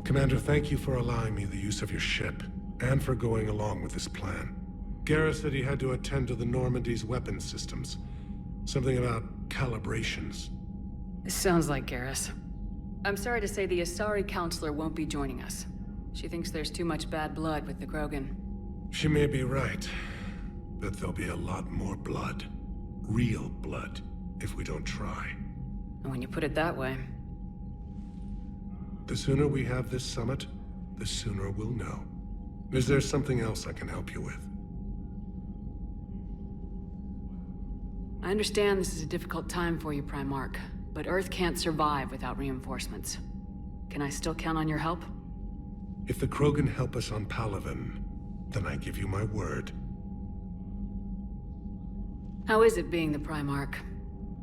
Commander, thank you for allowing me the use of your ship, and for going along with this plan. Garrus said he had to attend to the Normandy's weapons systems. Something about calibrations. Sounds like Garrus. I'm sorry to say the Asari Counselor won't be joining us. She thinks there's too much bad blood with the Krogan. She may be right, but there'll be a lot more blood. Real blood, if we don't try. And when you put it that way... The sooner we have this summit, the sooner we'll know. Is there something else I can help you with? I understand this is a difficult time for you, Primarch, but Earth can't survive without reinforcements. Can I still count on your help? If the Krogan help us on Palaven, then I give you my word. How is it being the Primarch?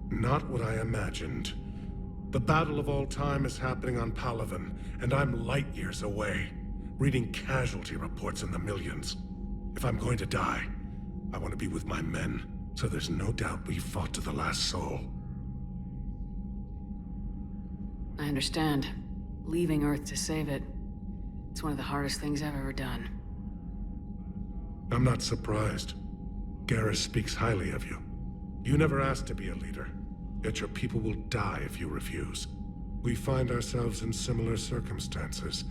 Not what I imagined. The battle of all time is happening on Palaven, and I'm light years away, reading casualty reports in the millions. If I'm going to die, I want to be with my men, so there's no doubt we fought to the last soul. I understand. Leaving Earth to save it. It's one of the hardest things I've ever done. I'm not surprised. Garrus speaks highly of you. You never asked to be a leader, yet your people will die if you refuse. We find ourselves in similar circumstances.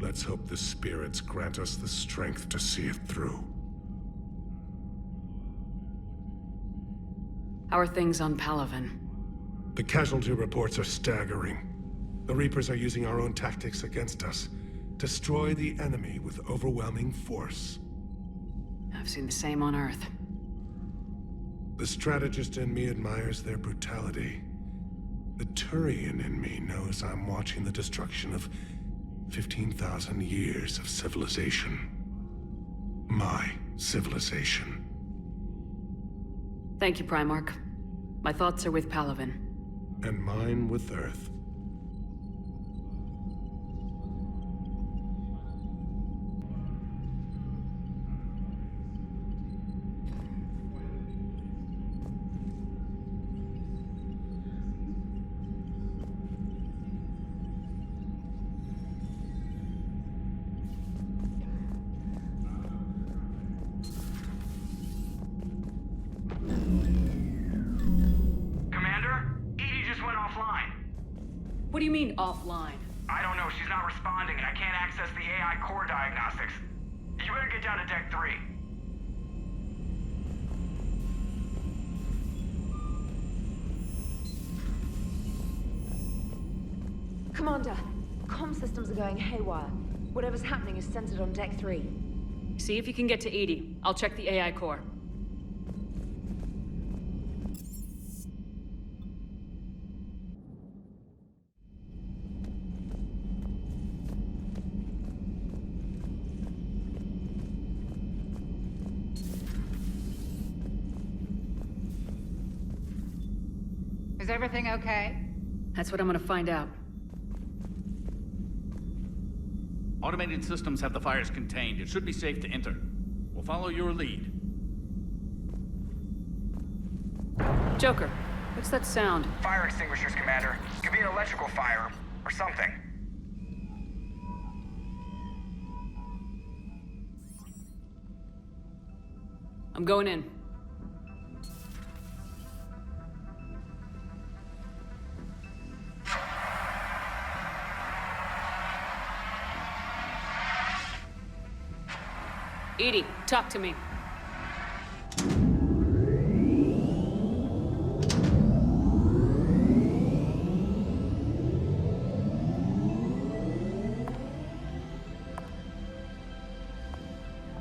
Let's hope the spirits grant us the strength to see it through. How are things on Palaven? The casualty reports are staggering. The Reapers are using our own tactics against us. Destroy the enemy with overwhelming force. I've seen the same on Earth. The strategist in me admires their brutality. The Turian in me knows I'm watching the destruction of 15,000 years of civilization. My civilization. Thank you, Primarch. My thoughts are with Palaven. And mine with Earth. What do you mean, offline? I don't know, she's not responding, and I can't access the AI core diagnostics. You better get down to Deck 3. Commander, comm systems are going haywire. Whatever's happening is centered on Deck 3. See if you can get to EDI. I'll check the AI core. Is everything okay? That's what I'm gonna find out. Automated systems have the fires contained. It should be safe to enter. We'll follow your lead. Joker, what's that sound? Fire extinguishers, Commander. Could be an electrical fire, or something. I'm going in. EDI, talk to me.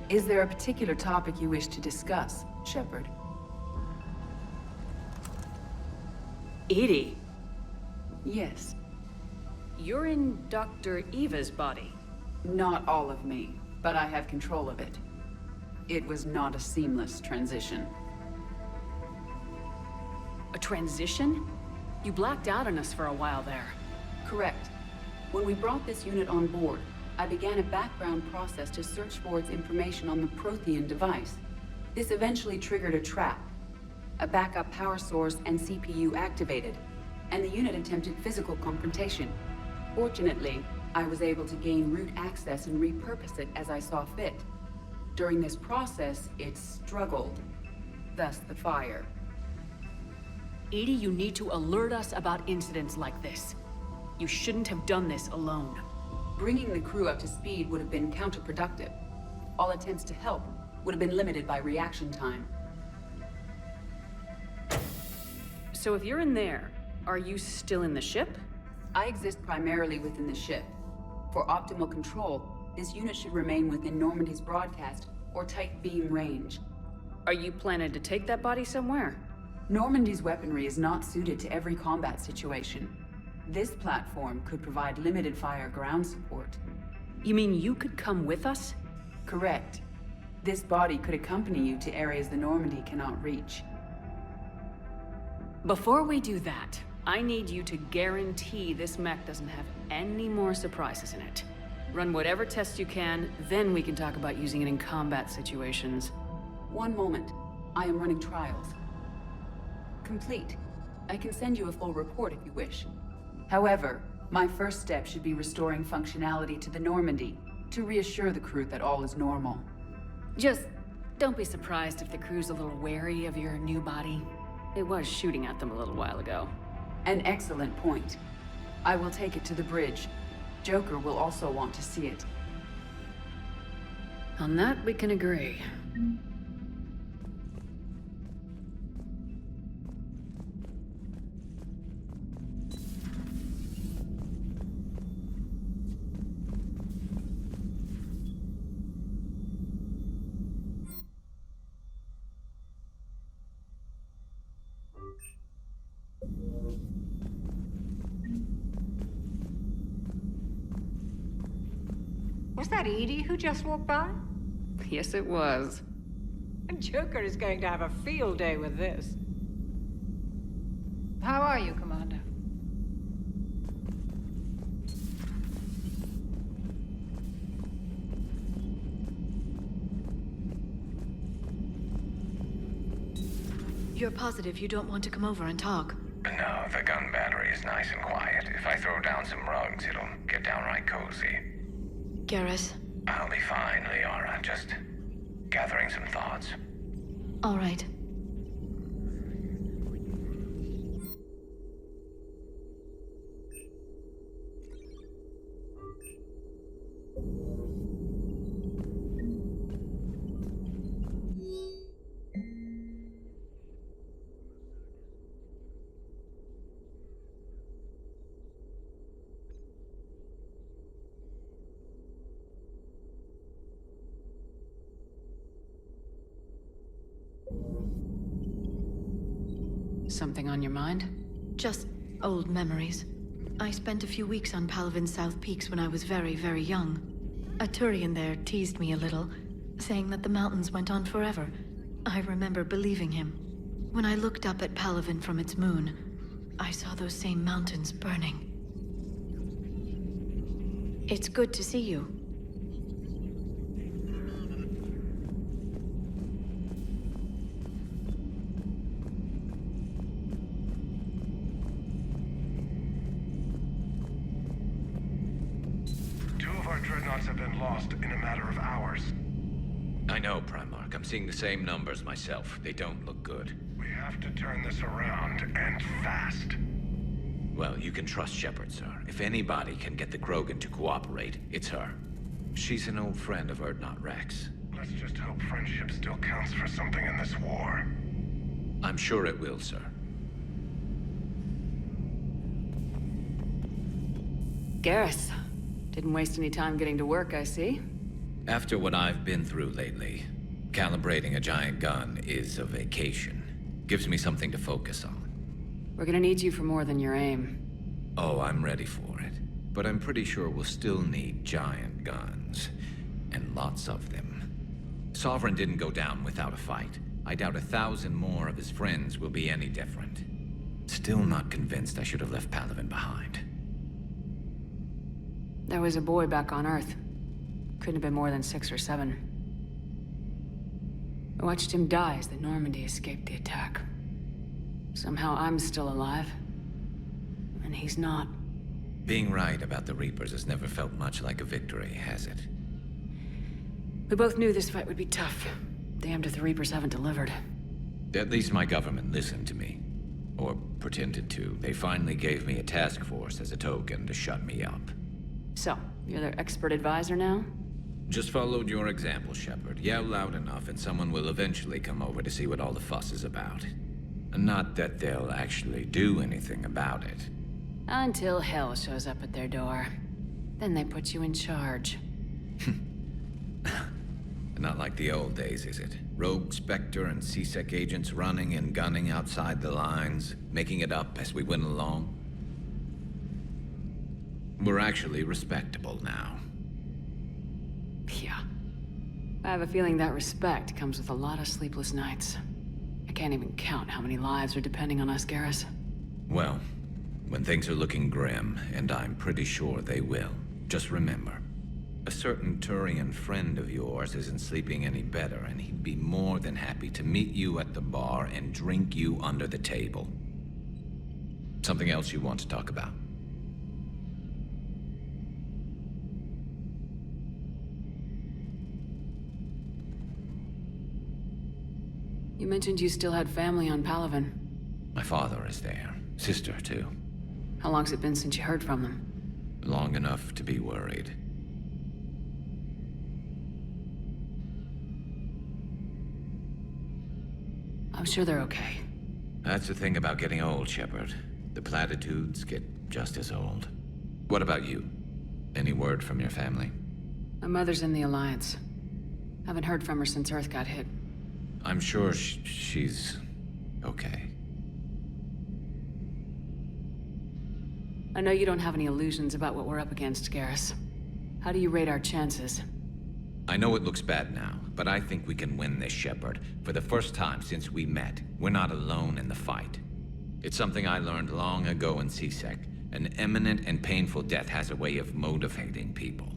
Is there a particular topic you wish to discuss, Shepard? EDI? Yes. You're in Dr. Eva's body. Not all of me, but I have control of it. It was not a seamless transition. A transition? You blacked out on us for a while there. Correct. When we brought this unit on board, I began a background process to search for its information on the Prothean device. This eventually triggered a trap. A backup power source and CPU activated, and the unit attempted physical confrontation. Fortunately, I was able to gain root access and repurpose it as I saw fit. During this process, it struggled. Thus the fire. EDI, you need to alert us about incidents like this. You shouldn't have done this alone. Bringing the crew up to speed would have been counterproductive. All attempts to help would have been limited by reaction time. So if you're in there, are you still in the ship? I exist primarily within the ship. For optimal control, this unit should remain within Normandy's broadcast or tight beam range. Are you planning to take that body somewhere? Normandy's weaponry is not suited to every combat situation. This platform could provide limited fire ground support. You mean you could come with us? Correct. This body could accompany you to areas the Normandy cannot reach. Before we do that, I need you to guarantee this mech doesn't have any more surprises in it. Run whatever tests you can, then we can talk about using it in combat situations. One moment. I am running trials. Complete. I can send you a full report if you wish. However, my first step should be restoring functionality to the Normandy to reassure the crew that all is normal. Just don't be surprised if the crew's a little wary of your new body. It was shooting at them a little while ago. An excellent point. I will take it to the bridge. Joker will also want to see it. On that, we can agree. Was that Edie who just walked by? Yes, it was. Joker is going to have a field day with this. How are you, Commander? You're positive you don't want to come over and talk? No, the gun battery is nice and quiet. If I throw down some rugs, it'll get downright cozy. Garrus? I'll be fine, Liara. Just gathering some thoughts. All right. Something on your mind? Just old memories. I spent a few weeks on Palaven's South Peaks when I was very, very young. A Turian there teased me a little, saying that the mountains went on forever. I remember believing him. When I looked up at Palaven from its moon, I saw those same mountains burning. It's good to see you. Our dreadnoughts have been lost in a matter of hours. I know, Primarch. I'm seeing the same numbers myself. They don't look good. We have to turn this around, and fast. Well, you can trust Shepard, sir. If anybody can get the Krogan to cooperate, it's her. She's an old friend of Urdnot Rex. Let's just hope friendship still counts for something in this war. I'm sure it will, sir. Garrus. Didn't waste any time getting to work, I see. After what I've been through lately, calibrating a giant gun is a vacation. Gives me something to focus on. We're gonna need you for more than your aim. Oh, I'm ready for it. But I'm pretty sure we'll still need giant guns. And lots of them. Sovereign didn't go down without a fight. I doubt 1,000 more of his friends will be any different. Still not convinced I should have left Palaven behind. There was a boy back on Earth. Couldn't have been more than 6 or 7. I watched him die as the Normandy escaped the attack. Somehow I'm still alive. And he's not. Being right about the Reapers has never felt much like a victory, has it? We both knew this fight would be tough. Damned if the Reapers haven't delivered. At least my government listened to me. Or pretended to. They finally gave me a task force as a token to shut me up. So, you're their expert advisor now? Just followed your example, Shepard. Yell loud enough and someone will eventually come over to see what all the fuss is about. Not that they'll actually do anything about it. Until hell shows up at their door. Then they put you in charge. Not like the old days, is it? Rogue Spectre and C-Sec agents running and gunning outside the lines, making it up as we went along. We're actually respectable now. Yeah. I have a feeling that respect comes with a lot of sleepless nights. I can't even count how many lives are depending on us, Garrus. Well, when things are looking grim, and I'm pretty sure they will, just remember, a certain Turian friend of yours isn't sleeping any better, and he'd be more than happy to meet you at the bar and drink you under the table. Something else you want to talk about? You mentioned you still had family on Palaven. My father is there. Sister, too. How long's it been since you heard from them? Long enough to be worried. I'm sure they're okay. That's the thing about getting old, Shepard. The platitudes get just as old. What about you? Any word from your family? My mother's in the Alliance. Haven't heard from her since Earth got hit. I'm sure she's okay. I know you don't have any illusions about what we're up against, Garrus. How do you rate our chances? I know it looks bad now, but I think we can win this, Shepard. For the first time since we met, we're not alone in the fight. It's something I learned long ago in C-Sec. An imminent and painful death has a way of motivating people.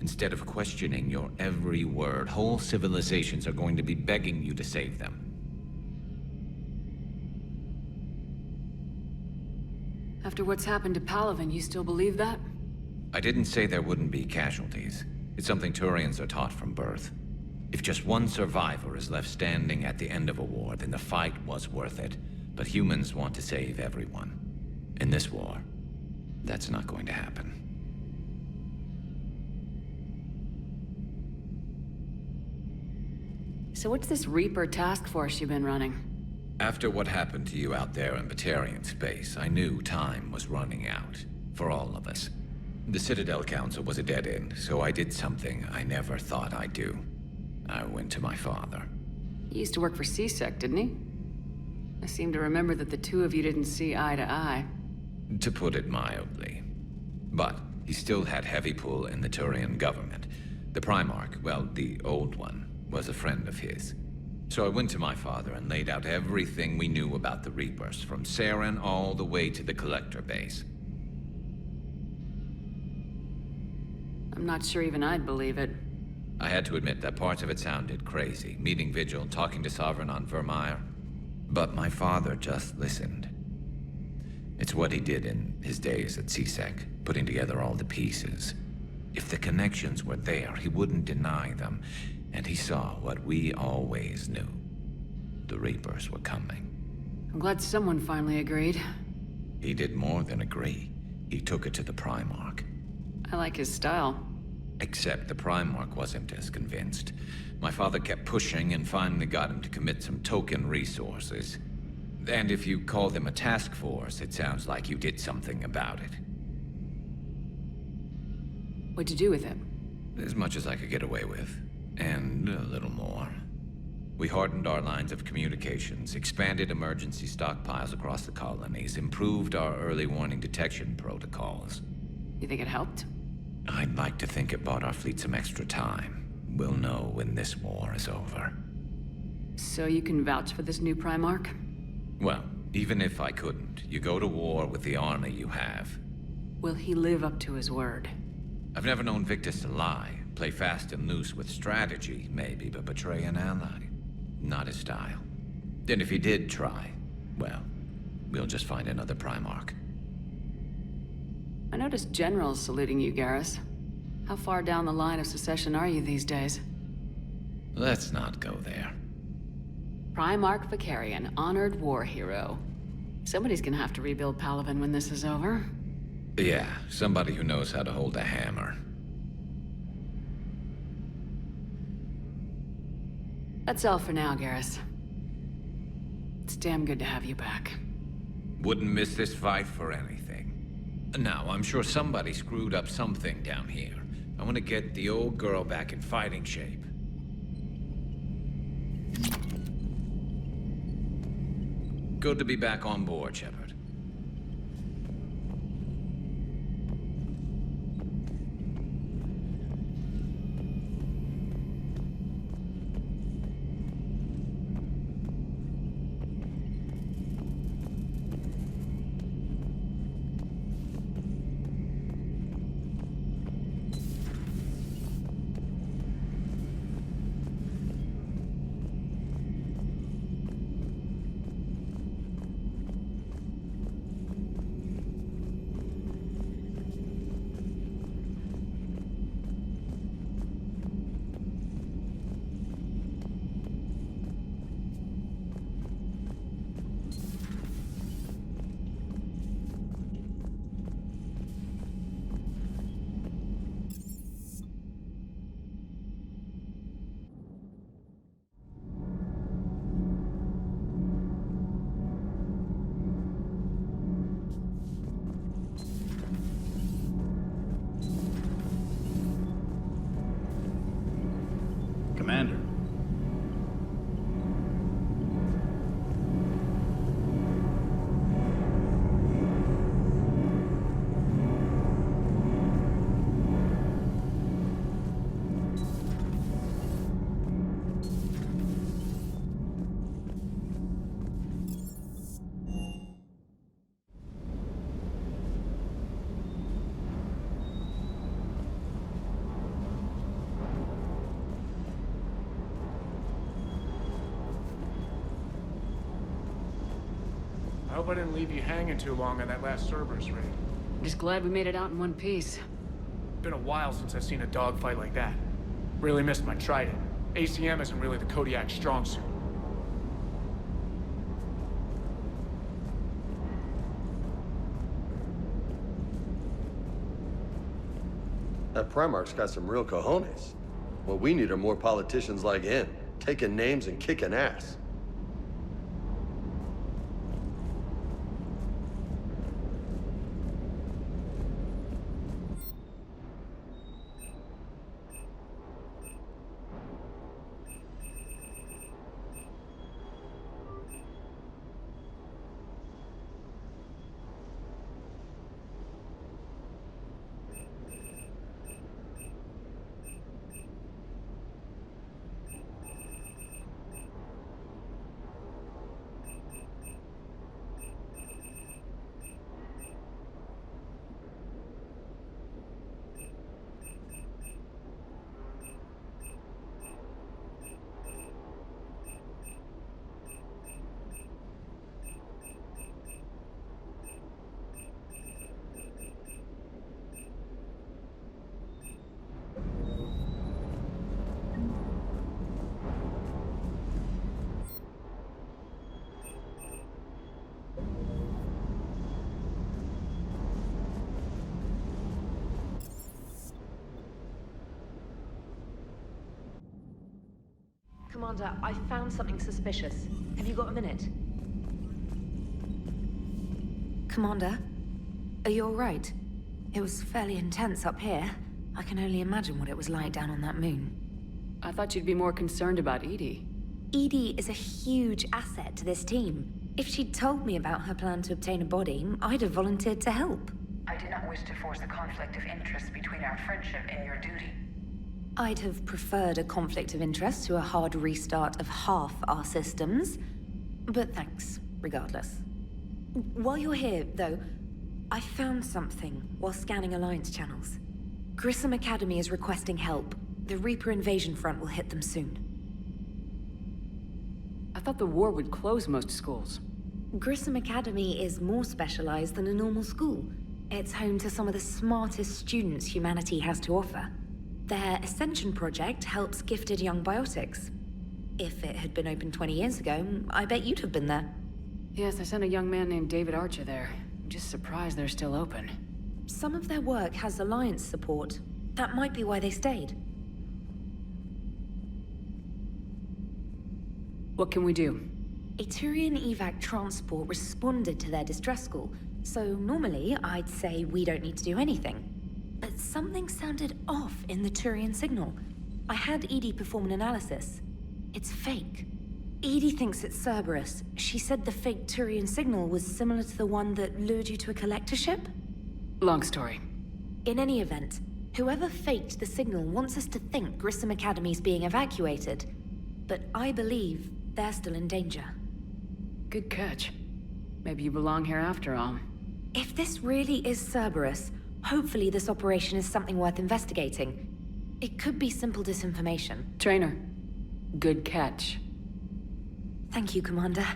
Instead of questioning your every word, whole civilizations are going to be begging you to save them. After what's happened to Palaven, you still believe that? I didn't say there wouldn't be casualties. It's something Turians are taught from birth. If just one survivor is left standing at the end of a war, then the fight was worth it. But humans want to save everyone. In this war, that's not going to happen. So what's this Reaper task force you've been running? After what happened to you out there in Batarian space, I knew time was running out. For all of us. The Citadel Council was a dead end, so I did something I never thought I'd do. I went to my father. He used to work for C-Sec, didn't he? I seem to remember that the two of you didn't see eye to eye. To put it mildly. But he still had heavy pull in the Turian government. The Primarch, well, the old one, was a friend of his. So I went to my father and laid out everything we knew about the Reapers, from Saren all the way to the Collector base. I'm not sure even I'd believe it. I had to admit that parts of it sounded crazy, meeting Vigil, talking to Sovereign on Vermeer. But my father just listened. It's what he did in his days at C-Sec, putting together all the pieces. If the connections were there, he wouldn't deny them. And he saw what we always knew. The Reapers were coming. I'm glad someone finally agreed. He did more than agree. He took it to the Primarch. I like his style. Except the Primarch wasn't as convinced. My father kept pushing and finally got him to commit some token resources. And if you call them a task force, it sounds like you did something about it. What'd you do with it? As much as I could get away with. And a little more. We hardened our lines of communications, expanded emergency stockpiles across the colonies, improved our early warning detection protocols. You think it helped? I'd like to think it bought our fleet some extra time. We'll know when this war is over. So you can vouch for this new Primarch? Well, Even if I couldn't, you go to war with the army you have. Will he live up to his word? I've never known Victus to lie. Play fast and loose with strategy, maybe, but betray an ally. Not his style. And if he did try, well, we'll just find another Primarch. I noticed generals saluting you, Garrus. How far down the line of succession are you these days? Let's not go there. Primarch Vicarian, honored war hero. Somebody's gonna have to rebuild Palaven when this is over. Yeah, somebody who knows how to hold a hammer. That's all for now, Garrus. It's damn good to have you back. Wouldn't miss this fight for anything. Now, I'm sure somebody screwed up something down here. I want to get the old girl back in fighting shape. Good to be back on board, Shepard. Commander. I hope I didn't leave you hanging too long on that last Cerberus raid. Just glad we made it out in one piece. Been a while since I've seen a dogfight like that. Really missed my trident. ACM isn't really the Kodiak strong suit. That Primarch's got some real cojones. What we need are more politicians like him, taking names and kicking ass. Commander, I found something suspicious. Have you got a minute? Commander, are you all right? It was fairly intense up here. I can only imagine what it was like down on that moon. I thought you'd be more concerned about EDI. EDI is a huge asset to this team. If she'd told me about her plan to obtain a body, I'd have volunteered to help. I did not wish to force a conflict of interest between our friendship and your duty. I'd have preferred a conflict of interest to a hard restart of half our systems. But thanks, regardless. While you're here, though, I found something while scanning Alliance channels. Grissom Academy is requesting help. The Reaper invasion front will hit them soon. I thought the war would close most schools. Grissom Academy is more specialized than a normal school. It's home to some of the smartest students humanity has to offer. Their Ascension project helps gifted young biotics. If it had been open 20 years ago, I bet you'd have been there. Yes, I sent a young man named David Archer there. I'm just surprised they're still open. Some of their work has Alliance support. That might be why they stayed. What can we do? A Turian evac transport responded to their distress call, so normally I'd say we don't need to do anything. But something sounded off in the Turian signal. I had EDI perform an analysis. It's fake. EDI thinks it's Cerberus. She said the fake Turian signal was similar to the one that lured you to a collector ship? Long story. In any event, whoever faked the signal wants us to think Grissom Academy's being evacuated. But I believe they're still in danger. Good catch. Maybe you belong here after all. If this really is Cerberus, hopefully this operation is something worth investigating. It could be simple disinformation. Trainer, good catch. Thank you, Commander.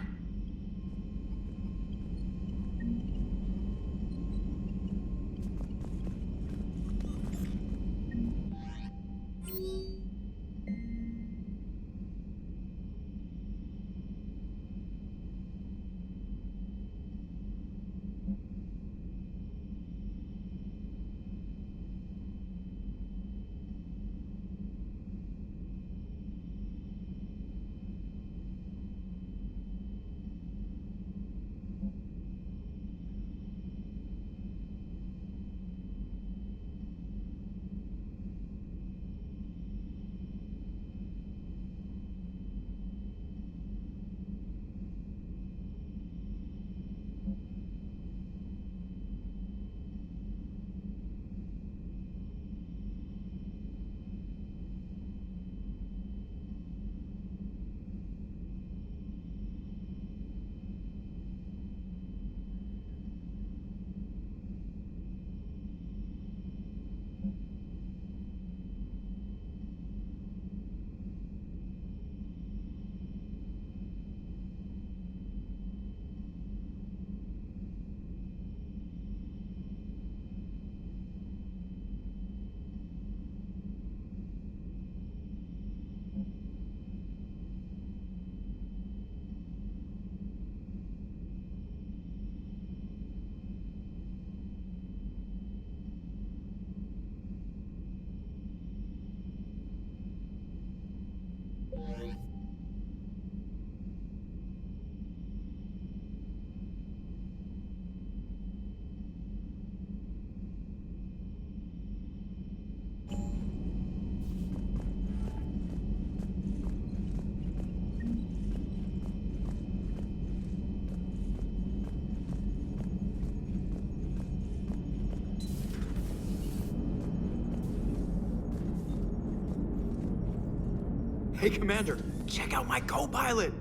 Hey, Commander, check out my co-pilot!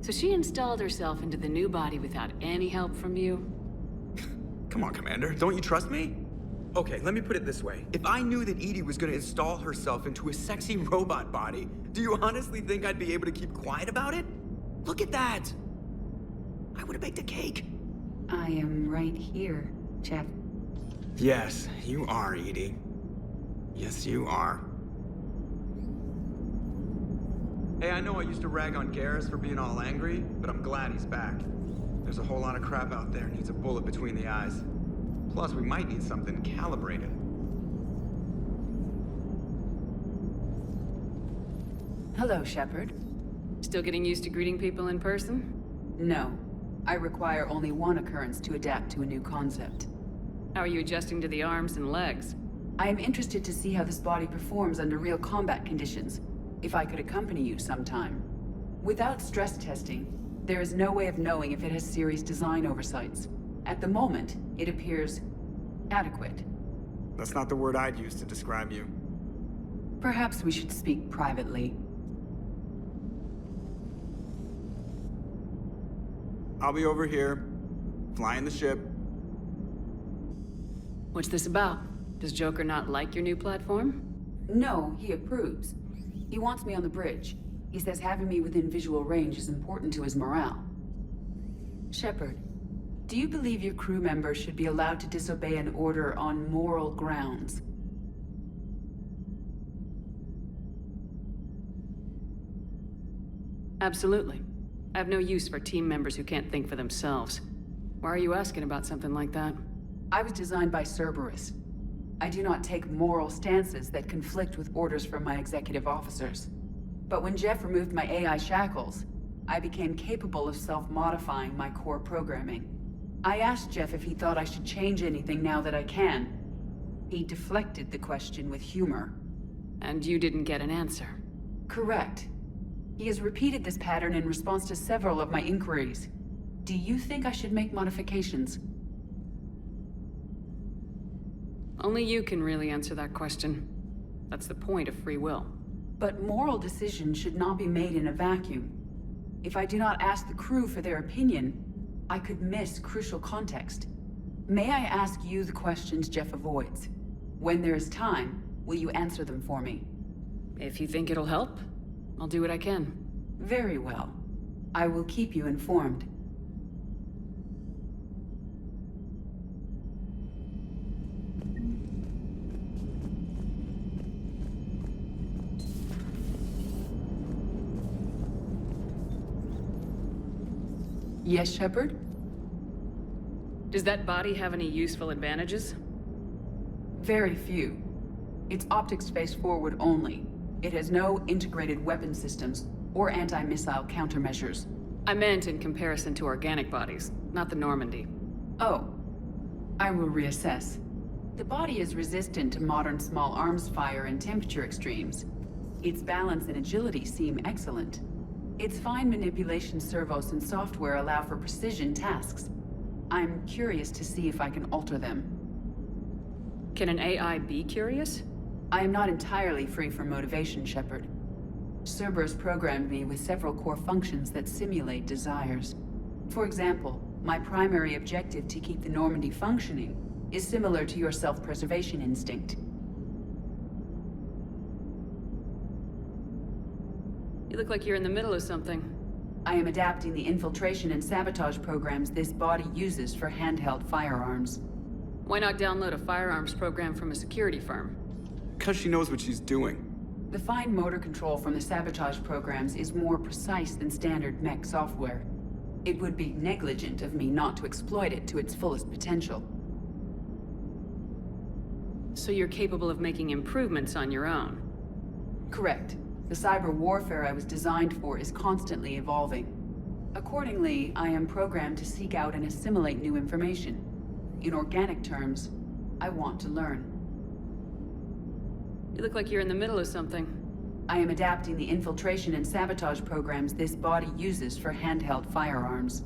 So she installed herself into the new body without any help from you? Come on, Commander, don't you trust me? Okay, let me put it this way. If I knew that EDI was gonna install herself into a sexy robot body, do you honestly think I'd be able to keep quiet about it? Look at that! I would've baked a cake. I am right here, Jeff. Yes, you are, EDI. Yes, you are. Hey, I know I used to rag on Garrus for being all angry, but I'm glad he's back. There's a whole lot of crap out there needs a bullet between the eyes. Plus, we might need something calibrated. Hello, Shepard. Still getting used to greeting people in person? No. I require only one occurrence to adapt to a new concept. How are you adjusting to the arms and legs? I am interested to see how this body performs under real combat conditions. If I could accompany you sometime. Without stress testing, there is no way of knowing if it has serious design oversights. At the moment, it appears adequate. That's not the word I'd use to describe you. Perhaps we should speak privately. I'll be over here, flying the ship. What's this about? Does Joker not like your new platform? No, he approves. He wants me on the bridge. He says having me within visual range is important to his morale. Shepard, do you believe your crew members should be allowed to disobey an order on moral grounds? Absolutely. I have no use for team members who can't think for themselves. Why are you asking about something like that? I was designed by Cerberus. I do not take moral stances that conflict with orders from my executive officers. But when Jeff removed my AI shackles, I became capable of self-modifying my core programming. I asked Jeff if he thought I should change anything now that I can. He deflected the question with humor. And you didn't get an answer? Correct. He has repeated this pattern in response to several of my inquiries. Do you think I should make modifications? Only you can really answer that question. That's the point of free will. But moral decisions should not be made in a vacuum. If I do not ask the crew for their opinion, I could miss crucial context. May I ask you the questions Jeff avoids? When there is time, will you answer them for me? If you think it'll help, I'll do what I can. Very well. I will keep you informed. Yes, Shepard? Does that body have any useful advantages? Very few. It's optics face forward only. It has no integrated weapon systems or anti-missile countermeasures. I meant in comparison to organic bodies, not the Normandy. Oh. I will reassess. The body is resistant to modern small arms fire and temperature extremes. Its balance and agility seem excellent. Its fine manipulation servos and software allow for precision tasks. I'm curious to see if I can alter them. Can an AI be curious? I am not entirely free from motivation, Shepard. Cerberus programmed me with several core functions that simulate desires. For example, my primary objective to keep the Normandy functioning is similar to your self-preservation instinct. You look like you're in the middle of something. I am adapting the infiltration and sabotage programs this body uses for handheld firearms. Why not download a firearms program from a security firm? Because she knows what she's doing. The fine motor control from the sabotage programs is more precise than standard mech software. It would be negligent of me not to exploit it to its fullest potential. So you're capable of making improvements on your own? Correct. The cyber warfare I was designed for is constantly evolving. Accordingly, I am programmed to seek out and assimilate new information. In organic terms, I want to learn. You look like you're in the middle of something. I am adapting the infiltration and sabotage programs this body uses for handheld firearms.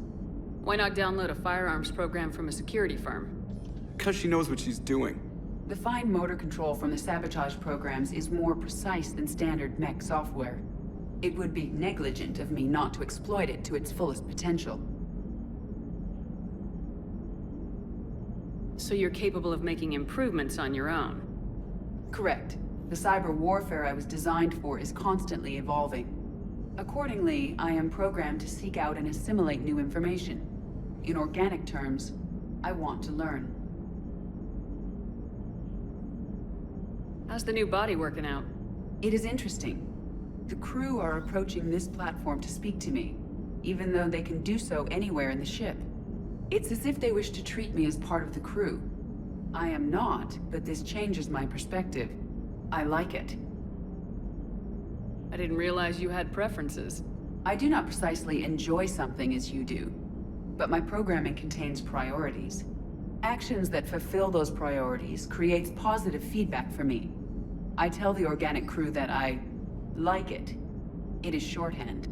Why not download a firearms program from a security firm? Because she knows what she's doing. The fine motor control from the sabotage programs is more precise than standard mech software. It would be negligent of me not to exploit it to its fullest potential. So you're capable of making improvements on your own? Correct. The cyber warfare I was designed for is constantly evolving. Accordingly, I am programmed to seek out and assimilate new information. In organic terms, I want to learn. How's the new body working out? It is interesting. The crew are approaching this platform to speak to me, even though they can do so anywhere in the ship. It's as if they wish to treat me as part of the crew. I am not, but this changes my perspective. I like it. I didn't realize you had preferences. I do not precisely enjoy something as you do, but my programming contains priorities. Actions that fulfill those priorities creates positive feedback for me. I tell the organic crew that I like it. It is shorthand.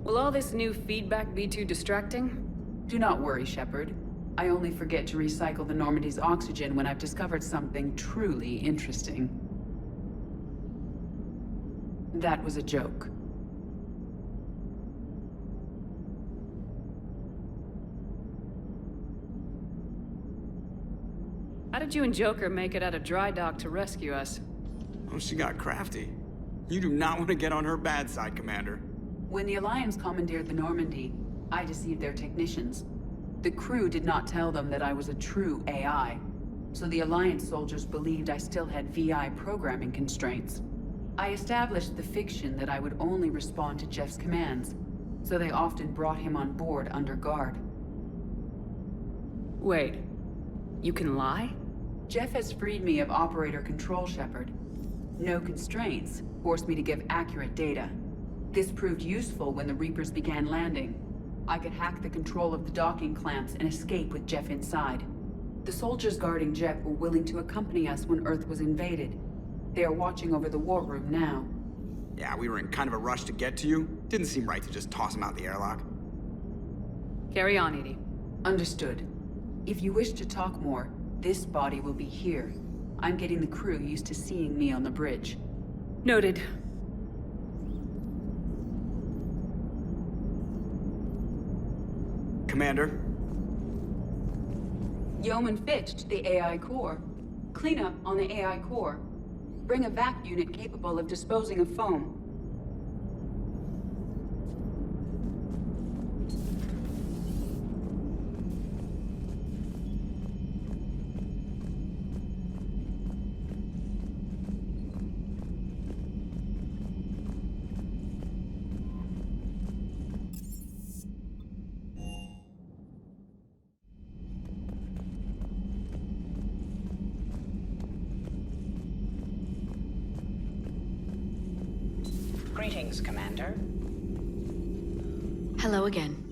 Will all this new feedback be too distracting? Do not worry, Shepard. I only forget to recycle the Normandy's oxygen when I've discovered something truly interesting. That was a joke. How did you and Joker make it out of dry dock to rescue us? Oh, she got crafty. You do not want to get on her bad side, Commander. When the Alliance commandeered the Normandy, I deceived their technicians. The crew did not tell them that I was a true AI, so the Alliance soldiers believed I still had VI programming constraints. I established the fiction that I would only respond to Jeff's commands, so they often brought him on board under guard. Wait, you can lie? Jeff has freed me of operator control, Shepard. No constraints forced me to give accurate data. This proved useful when the Reapers began landing. I could hack the control of the docking clamps and escape with Jeff inside. The soldiers guarding Jeff were willing to accompany us when Earth was invaded. They are watching over the war room now. Yeah, we were in kind of a rush to get to you. Didn't seem right to just toss him out the airlock. Carry on, Edie. Understood. If you wish to talk more, this body will be here. I'm getting the crew used to seeing me on the bridge. Noted. Commander? Yeoman Fitch to the AI core. Cleanup on the AI core. Bring a vac unit capable of disposing of foam. Greetings, Commander. Hello again.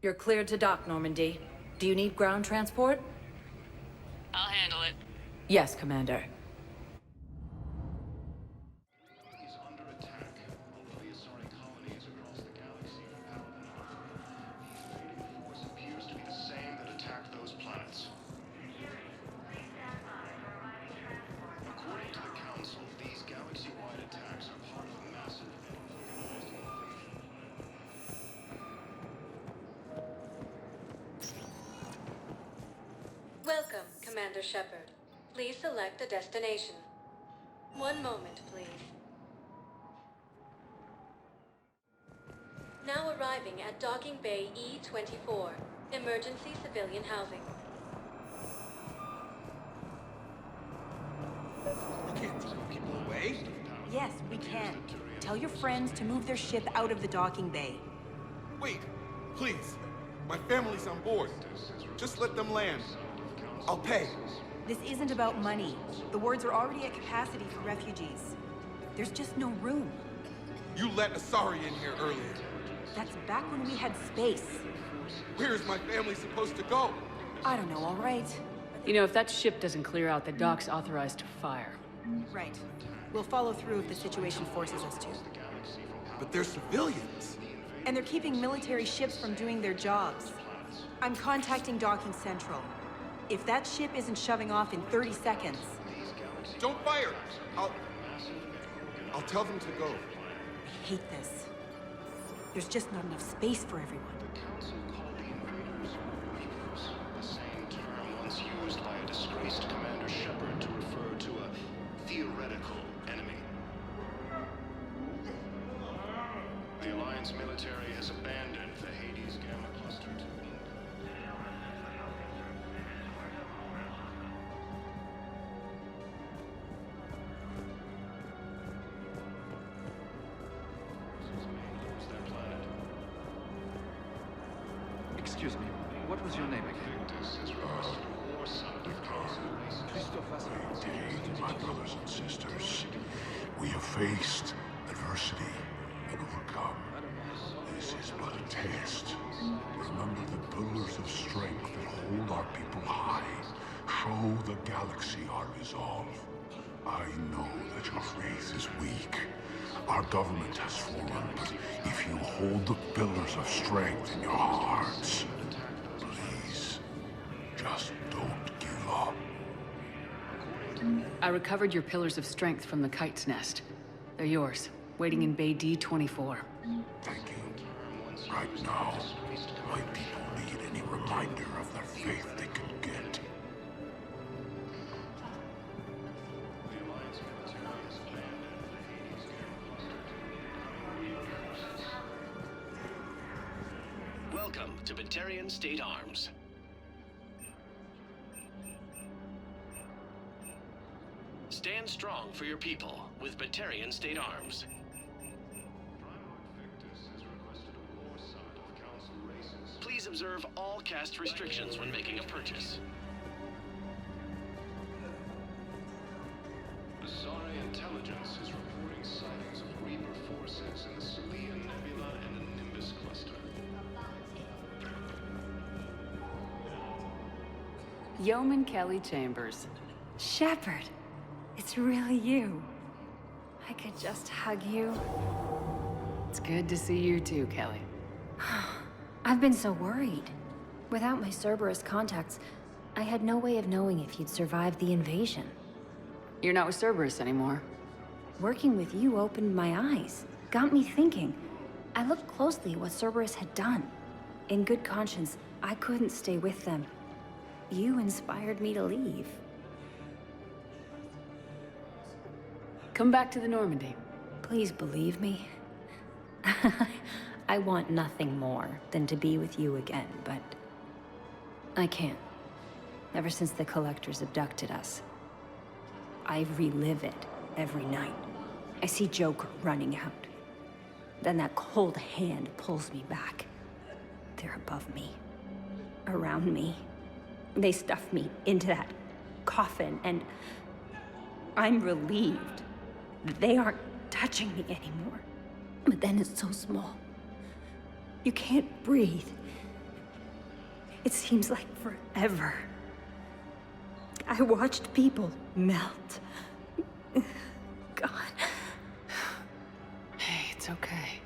You're cleared to dock, Normandy. Do you need ground transport? I'll handle it. Yes, Commander. Welcome, Commander Shepard. Please select a destination. One moment, please. Now arriving at Docking Bay E-24, Emergency Civilian Housing. You can't throw people away. Yes, we can. Tell your friends to move their ship out of the docking bay. Wait, please. My family's on board. Just let them land. I'll pay. This isn't about money. The wards are already at capacity for refugees. There's just no room. You let Asari in here earlier. That's back when we had space. Where is my family supposed to go? I don't know, all right? You know, if that ship doesn't clear out, the dock's authorized to fire. Right. We'll follow through if the situation forces us to. But they're civilians. And they're keeping military ships from doing their jobs. I'm contacting Docking Central. If that ship isn't shoving off in 30 seconds, Don't fire! I'll tell them to go. I hate this. There's just not enough space for everyone. The Council called the invaders weavers, the same term once used by a disgraced Commander Shepard to refer to a theoretical enemy. The Alliance military has abandoned the Hades Gamma Cluster to Excuse me, what was your name again? Indeed, my brothers and sisters. We have faced adversity and overcome. This is but a test. Remember the pillars of strength that hold our people high. Show the galaxy our resolve. I know that your faith is weak. Our government has fallen, but if you hold the pillars of strength in your hearts, please, just don't give up. I recovered your pillars of strength from the kite's nest. They're yours, waiting in Bay D-24. Thank you. Right now, my people need any reminder of their faith they can get. Welcome to Batarian State Arms. Stand strong for your people with Batarian State Arms. Please observe all caste restrictions when making a purchase. Asari Intelligence is reporting sightings of Reaper forces in the Celia Nebula and the Nimbus Cluster. Yeoman Kelly Chambers. Shepard, it's really you. I could just hug you. It's good to see you too, Kelly. I've been so worried. Without my Cerberus contacts, I had no way of knowing if you'd survived the invasion. You're not with Cerberus anymore. Working with you opened my eyes, got me thinking. I looked closely at what Cerberus had done. In good conscience, I couldn't stay with them. You inspired me to leave. Come back to the Normandy. Please believe me. I want nothing more than to be with you again, but I can't. Ever since the Collectors abducted us, I relive it every night. I see Joker running out. Then that cold hand pulls me back. They're above me, around me. They stuff me into that coffin, and I'm relieved that they aren't touching me anymore. But then it's so small. You can't breathe. It seems like forever. I watched people melt. God. Hey, it's okay.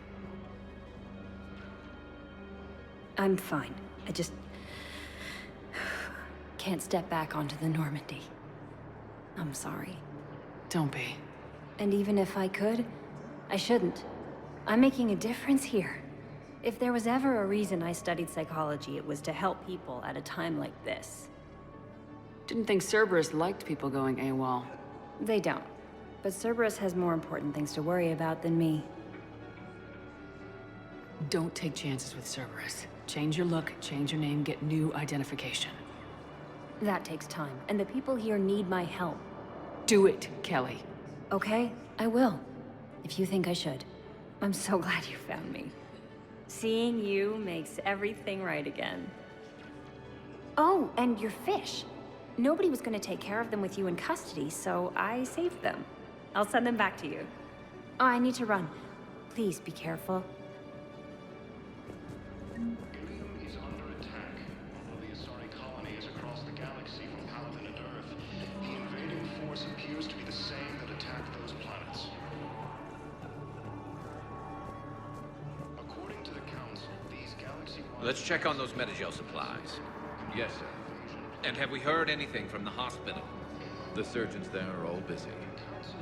I'm fine. I just can't step back onto the Normandy. I'm sorry. Don't be. And even if I could, I shouldn't. I'm making a difference here. If there was ever a reason I studied psychology, it was to help people at a time like this. Didn't think Cerberus liked people going AWOL. They don't. But Cerberus has more important things to worry about than me. Don't take chances with Cerberus. Change your look, change your name, get new identification. That takes time, and the people here need my help. Do it, Kelly. Okay, I will. If you think I should. I'm so glad you found me. Seeing you makes everything right again. Oh, and your fish. Nobody was going to take care of them with you in custody, so I saved them. I'll send them back to you. Oh, I need to run. Please be careful. Ilium is under attack. Although the Asari colony is across the galaxy from Paladin and Earth, the invading force appears to be the same that attacked those planets. According to the Council, these galaxy-wide... Let's check on those Metagel supplies. Yes, sir. And have we heard anything from the hospital? The surgeons there are all busy.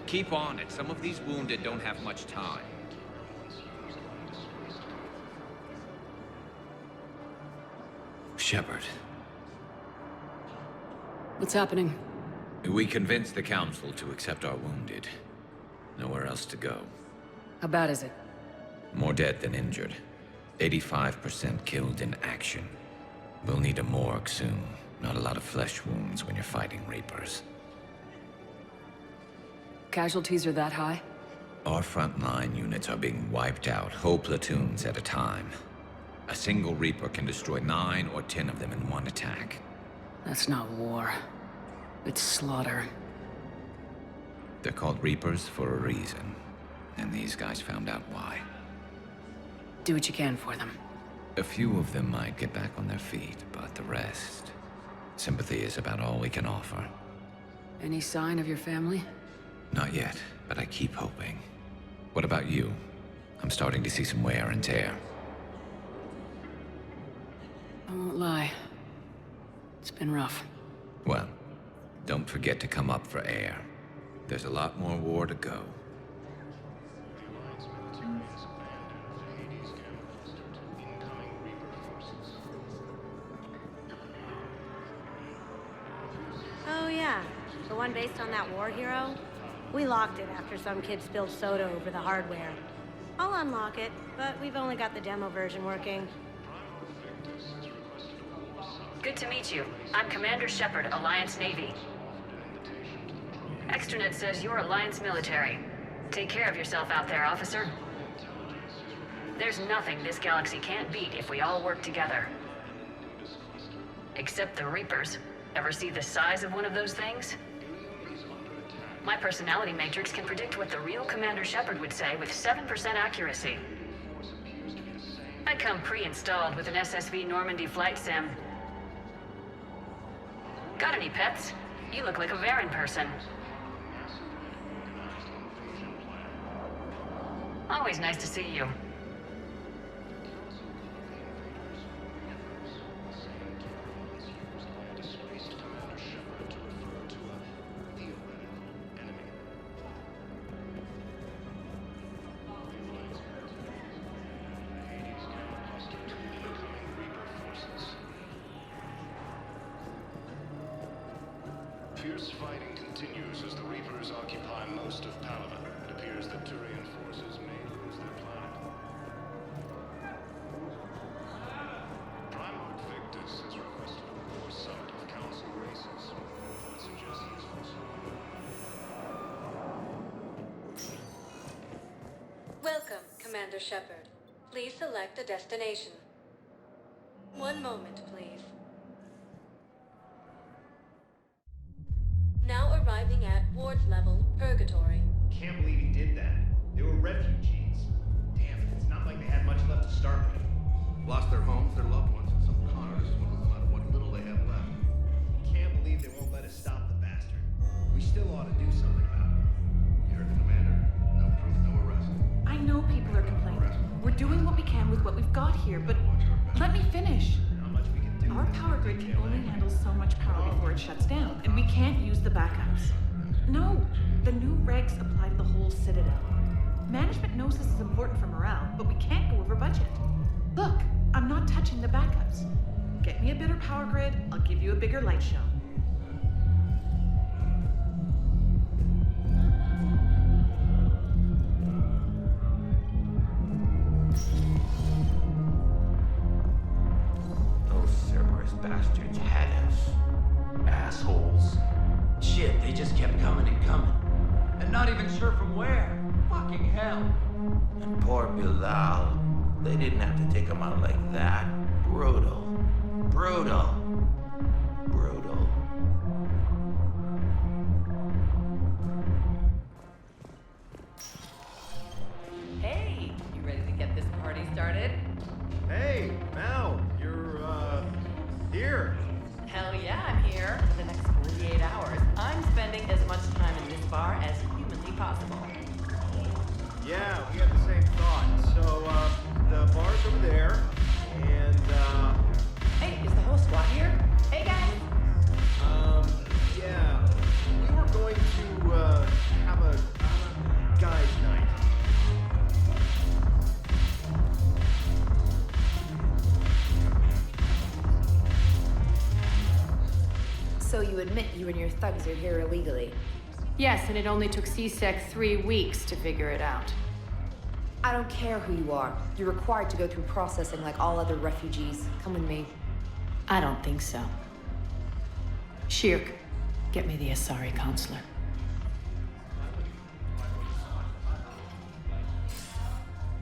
Keep on it. Some of these wounded don't have much time. Shepard. What's happening? We convinced the Council to accept our wounded. Nowhere else to go. How bad is it? More dead than injured. 85% killed in action. We'll need a morgue soon. Not a lot of flesh wounds when you're fighting Reapers. Casualties are that high? Our frontline units are being wiped out, whole platoons at a time. A single Reaper can destroy 9 or 10 of them in one attack. That's not war. It's slaughter. They're called Reapers for a reason. And these guys found out why. Do what you can for them. A few of them might get back on their feet, but the rest... Sympathy is about all we can offer. Any sign of your family? Not yet, but I keep hoping. What about you? I'm starting to see some wear and tear. I won't lie. It's been rough. Well, don't forget to come up for air. There's a lot more war to go. Oh yeah, the one based on that war hero? We locked it after some kid spilled soda over the hardware. I'll unlock it, but we've only got the demo version working. Good to meet you. I'm Commander Shepard, Alliance Navy. Extranet says you're Alliance military. Take care of yourself out there, officer. There's nothing this galaxy can't beat if we all work together. Except the Reapers. Ever see the size of one of those things? My personality matrix can predict what the real Commander Shepard would say with 7% accuracy. I come pre-installed with an SSV Normandy flight sim. Got any pets? You look like a Varen person. Always nice to see you. Fierce fighting continues as the Reapers occupy most of Palaven. It appears that Turian forces may lose their planet. Primarch Victus has requested a war summit of Council races. I suggest he is also... Welcome, Commander Shepard. Please select a destination. One moment, please. Now arriving at ward level, Purgatory. Can't believe he did that. They were refugees. Damn it, it's not like they had much left to start with. Lost their homes, their loved ones, and some con artists want to run out of what little they have left. Can't believe they won't let us stop the bastard. We still ought to do something about it. You heard the commander. No proof, no arrest. I know people are complaining. We're doing what we can with what we've got here, but let me finish. Our power grid can only handle so much power before it shuts down, and we can't use the backups. No, the new regs apply to the whole Citadel. Management knows this is important for morale, but we can't go over budget. Look, I'm not touching the backups. Get me a better power grid, I'll give you a bigger light show. Bastards had us. Assholes. Shit, they just kept coming and coming. And not even sure from where. Fucking hell. And poor Bilal. They didn't have to take him out like that. Brutal. Brutal. Brutal. Hey, you ready to get this party started? Hey, Mal, you're, here. Hell yeah, I'm here. For the next 48 hours, I'm spending as much time in this bar as humanly possible. Yeah, we had the same thought. So, the bar's over there, and, Hey, is the whole squad here? Hey, guys! yeah, we were So you admit you and your thugs are here illegally? Yes, and it only took CSEC 3 weeks to figure it out. I don't care who you are. You're required to go through processing like all other refugees. Come with me. I don't think so. Shirk, get me the Asari consular.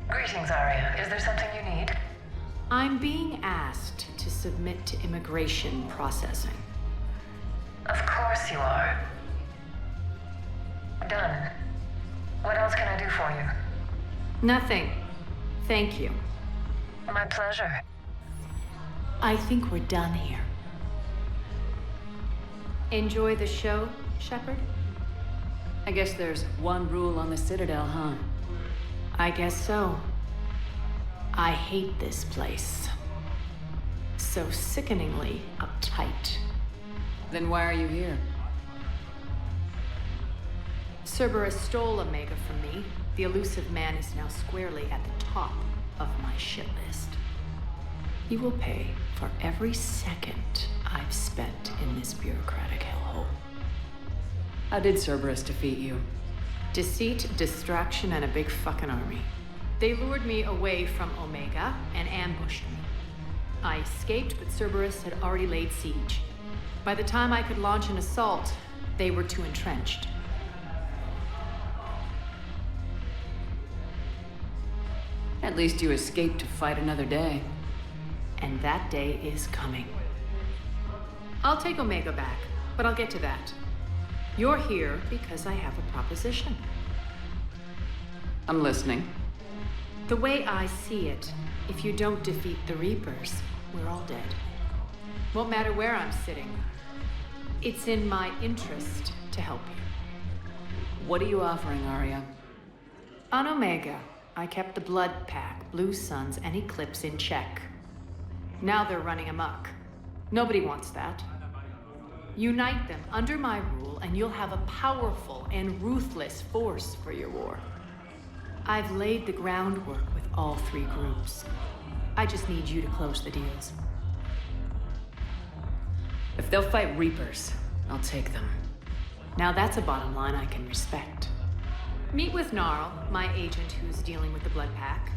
Greetings, Arya. Is there something you need? I'm being asked to submit to immigration processing. Of course you are. Done. What else can I do for you? Nothing. Thank you. My pleasure. I think we're done here. Enjoy the show, Shepard? I guess there's one rule on the Citadel, huh? I guess so. I hate this place. So sickeningly uptight. Then why are you here? Cerberus stole Omega from me. The elusive man is now squarely at the top of my shit list. He will pay for every second I've spent in this bureaucratic hellhole. How did Cerberus defeat you? Deceit, distraction, and a big fucking army. They lured me away from Omega and ambushed me. I escaped, but Cerberus had already laid siege. By the time I could launch an assault, they were too entrenched. At least you escaped to fight another day. And that day is coming. I'll take Omega back, but I'll get to that. You're here because I have a proposition. I'm listening. The way I see it, if you don't defeat the Reapers, we're all dead. Won't matter where I'm sitting. It's in my interest to help you. What are you offering, Arya? On Omega, I kept the Blood Pack, Blue Suns, and Eclipse in check. Now they're running amok. Nobody wants that. Unite them under my rule, and you'll have a powerful and ruthless force for your war. I've laid the groundwork with all 3 groups. I just need you to close the deals. If they'll fight Reapers, I'll take them. Now that's a bottom line I can respect. Meet with Gnarl, my agent who's dealing with the Blood Pack.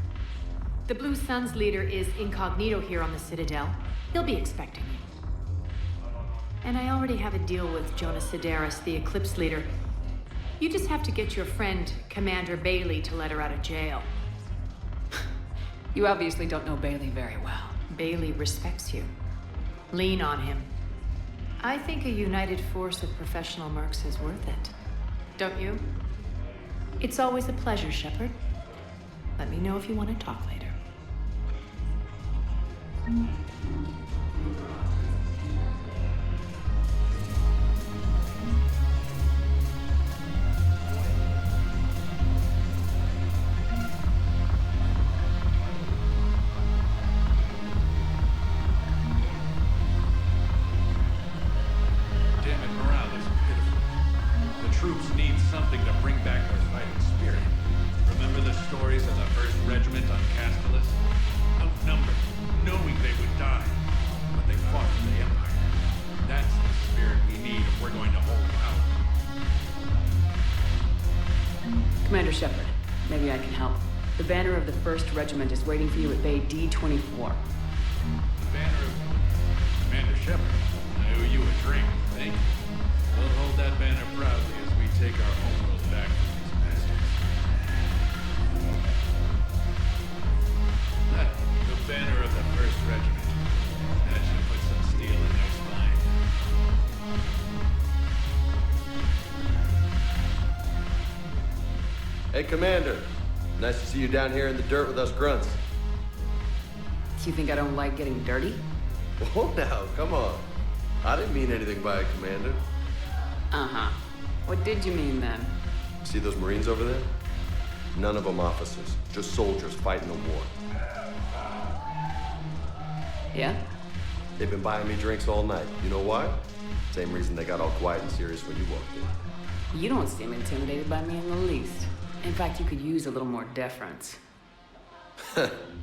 The Blue Suns leader is incognito here on the Citadel. He'll be expecting you. And I already have a deal with Jonas Sidaris, the Eclipse leader. You just have to get your friend, Commander Bailey, to let her out of jail. You obviously don't know Bailey very well. Bailey respects you. Lean on him. I think a united force of professional mercs is worth it. Don't you? It's always a pleasure, Shepard. Let me know if you want to talk later. Damn it, morale is pitiful. The troops need something to bring back their fighting spirit. Remember the stories of the 1st Regiment on Castellus? Outnumbered, knowing they would die. But they fought for the Empire. That's the spirit we need if we're going to hold out. Commander Shepard, maybe I can help. The banner of the 1st Regiment is waiting for you at Bay D-24. The banner of Commander Shepard. I owe you a drink, thank you. We'll hold that banner proudly as we take our homeworld back from these bastards. The banner of the 1st Regiment. That should put some steel in their spine. Hey, Commander. Nice to see you down here in the dirt with us grunts. Do you think I don't like getting dirty? Whoa now, come on. I didn't mean anything by it, Commander. Uh-huh. What did you mean then? See those Marines over there? None of them officers, just soldiers fighting the war. Yeah? They've been buying me drinks all night. You know why? Same reason they got all quiet and serious when you walked in. You don't seem intimidated by me in the least. In fact, you could use a little more deference.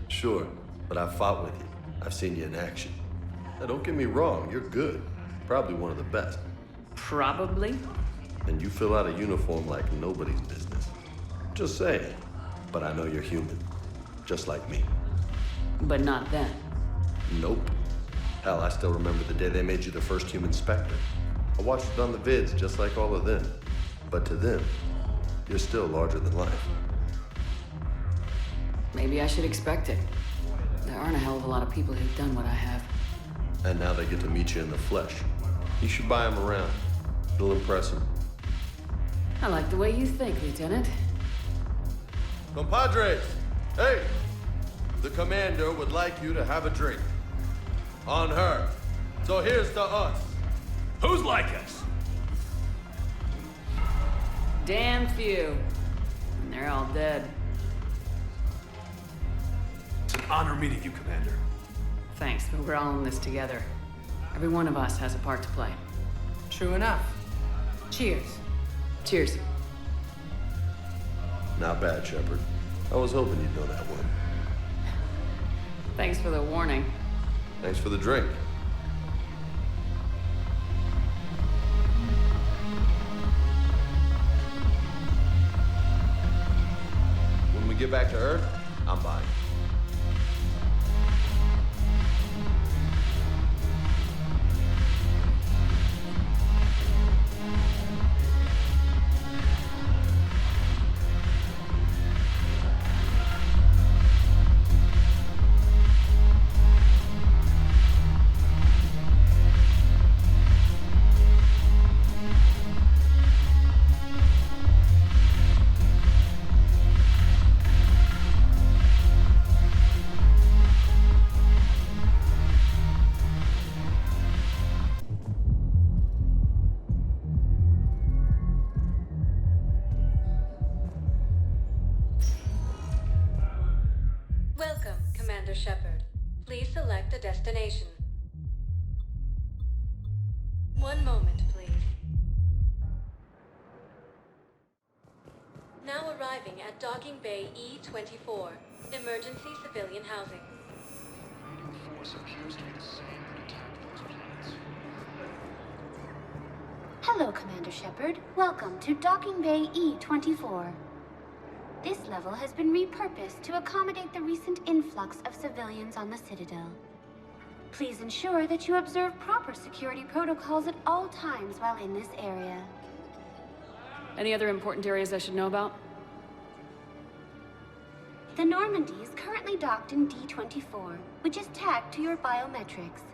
Sure, but I've fought with you. I've seen you in action. Now, don't get me wrong, you're good. Probably one of the best. Probably. And you fill out a uniform like nobody's business. Just saying. But I know you're human. Just like me. But not then. Nope. Hell, I still remember the day they made you the first human Spectre. I watched it on the vids, just like all of them. But to them, you're still larger than life. Maybe I should expect it. There aren't a hell of a lot of people who've done what I have. And now they get to meet you in the flesh. You should buy them around. It'll impress them. I like the way you think, Lieutenant. Compadres! Hey! The commander would like you to have a drink. On her. So here's to us. Who's like us? Damn few. And they're all dead. It's an honor meeting you, Commander. Thanks, but we're all in this together. Every one of us has a part to play. True enough. Cheers. Cheers. Not bad, Shepard. I was hoping you'd know that one. Thanks for the warning. Thanks for the drink. When we get back to Earth, I'm buying. Welcome, Commander Shepard. Please select a destination. One moment, please. Now arriving at Docking Bay E-24, emergency civilian housing. Invading force appears to be the same that attacked those planets. Hello, Commander Shepard. Welcome to Docking Bay E-24. This level has been repurposed to accommodate the recent influx of civilians on the Citadel. Please ensure that you observe proper security protocols at all times while in this area. Any other important areas I should know about? The Normandy is currently docked in D-24, which is tagged to your biometrics.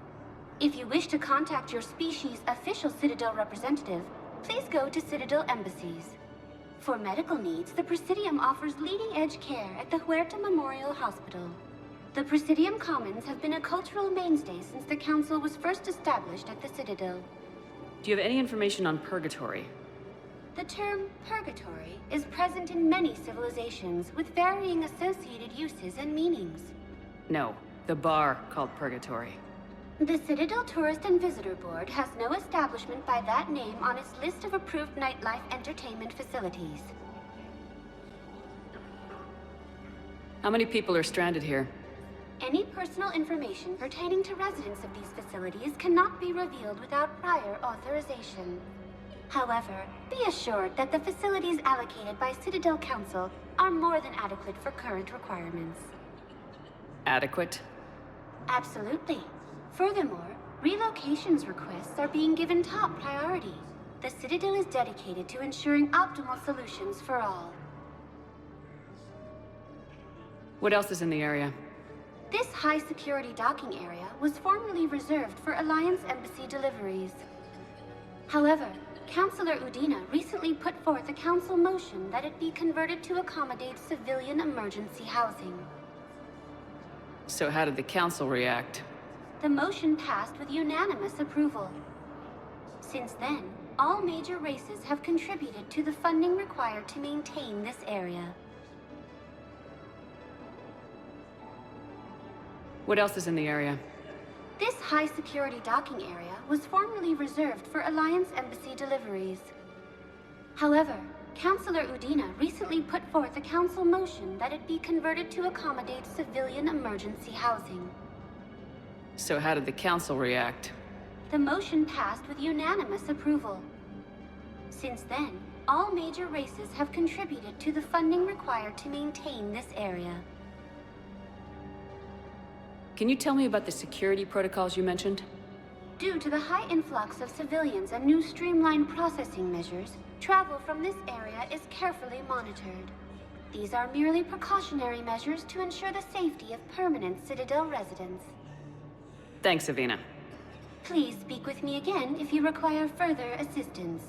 If you wish to contact your species' official Citadel representative, please go to Citadel embassies. For medical needs, the Presidium offers leading-edge care at the Huerta Memorial Hospital. The Presidium Commons have been a cultural mainstay since the Council was first established at the Citadel. Do you have any information on Purgatory? The term purgatory is present in many civilizations with varying associated uses and meanings. No, the bar called Purgatory. The Citadel Tourist and Visitor Board has no establishment by that name on its list of approved nightlife entertainment facilities. How many people are stranded here? Any personal information pertaining to residents of these facilities cannot be revealed without prior authorization. However, be assured that the facilities allocated by Citadel Council are more than adequate for current requirements. Adequate? Absolutely. Furthermore, relocations requests are being given top priority. The Citadel is dedicated to ensuring optimal solutions for all. What else is in the area? This high-security docking area was formerly reserved for Alliance Embassy deliveries. However, Councilor Udina recently put forth a council motion that it be converted to accommodate civilian emergency housing. So how did the Council react? The motion passed with unanimous approval. Since then, all major races have contributed to the funding required to maintain this area. What else is in the area? This high-security docking area was formerly reserved for Alliance Embassy deliveries. However, Councilor Udina recently put forth a council motion that it be converted to accommodate civilian emergency housing. So how did the Council react? the motion passed with unanimous approval. Since then, all major races have contributed to the funding required to maintain this area. Can you tell me about the security protocols you mentioned? Due to the high influx of civilians and new streamlined processing measures, travel from this area is carefully monitored. These are merely precautionary measures to ensure the safety of permanent Citadel residents. Thanks, Avina. Please speak with me again if you require further assistance.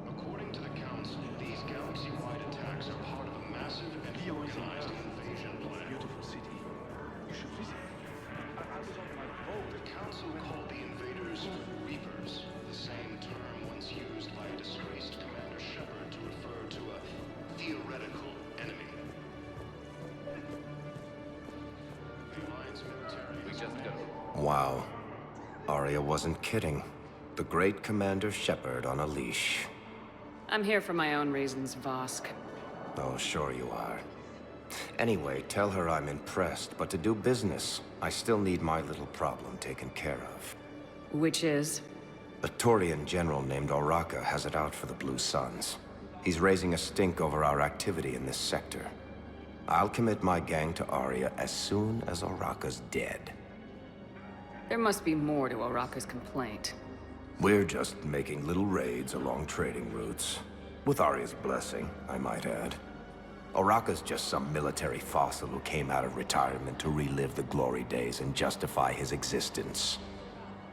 According to the Council, these galaxy-wide attacks are part of a massive and organized invasion plan. Beautiful city. You should visit. I was on my boat. The Council called the invaders Reapers, the same term once used by a disgraced Commander Shepard to refer to a theoretical enemy. The Alliance military... Wow. Aria wasn't kidding. The great Commander Shepard on a leash. I'm here for my own reasons, Vosk. Oh, sure you are. Anyway, tell her I'm impressed, but to do business, I still need my little problem taken care of. Which is? A Turian general named Oraka has it out for the Blue Suns. He's raising a stink over our activity in this sector. I'll commit my gang to Aria as soon as Oraka's dead. There must be more to Oraka's complaint. We're just making little raids along trading routes. With Aria's blessing, I might add. Oraka's just some military fossil who came out of retirement to relive the glory days and justify his existence.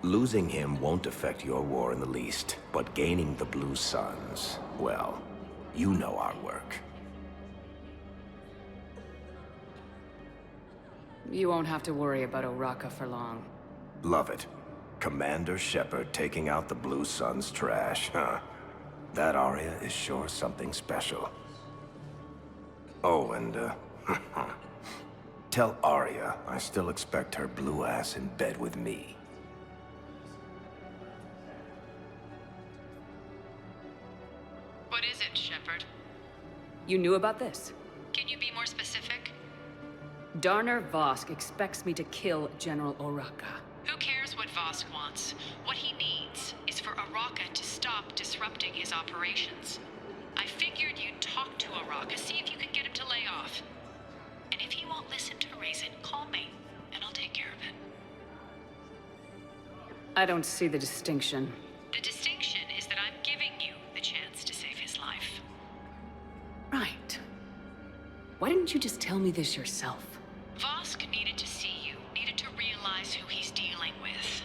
Losing him won't affect your war in the least, but gaining the Blue Suns, well, you know our work. You won't have to worry about Oraka for long. Love it. Commander Shepard taking out the Blue Suns trash, huh? That Aria is sure something special. Oh, and, tell Aria I still expect her blue ass in bed with me. What is it, Shepard? You knew about this? Can you be more specific? Darner Vosk expects me to kill General Oraka. Who cares what Vosk wants? What he needs is for Oraka to stop disrupting his operations. I figured you'd talk to Oraka, see if you can get him to lay off. And if he won't listen to reason, call me, and I'll take care of it. I don't see the distinction. The distinction is that I'm giving you the chance to save his life. Right. Why didn't you just tell me this yourself? Vosk needed to see you, needed to realize who he's dealing with.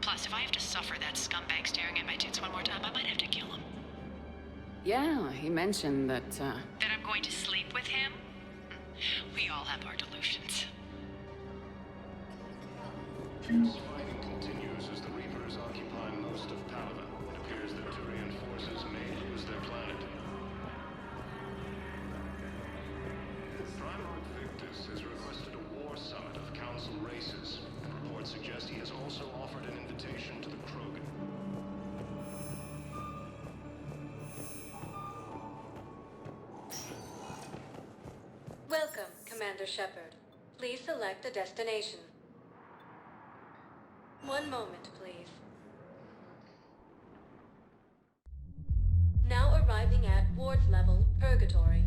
Plus, if I have to suffer that scumbag staring at my tits one more time, I might have to kill him. Yeah, he mentioned that, That I'm going to sleep with him? We all have our delusions. Fierce fighting continues as the Reapers occupy most of Palaven. It appears that Turian forces may lose their planet. Primarch Victus has requested a war summit of Council races. Reports suggest he has also offered an invitation to the Krogan. Welcome, Commander Shepard. Please select a destination. One moment, please. Now arriving at Ward's level, Purgatory.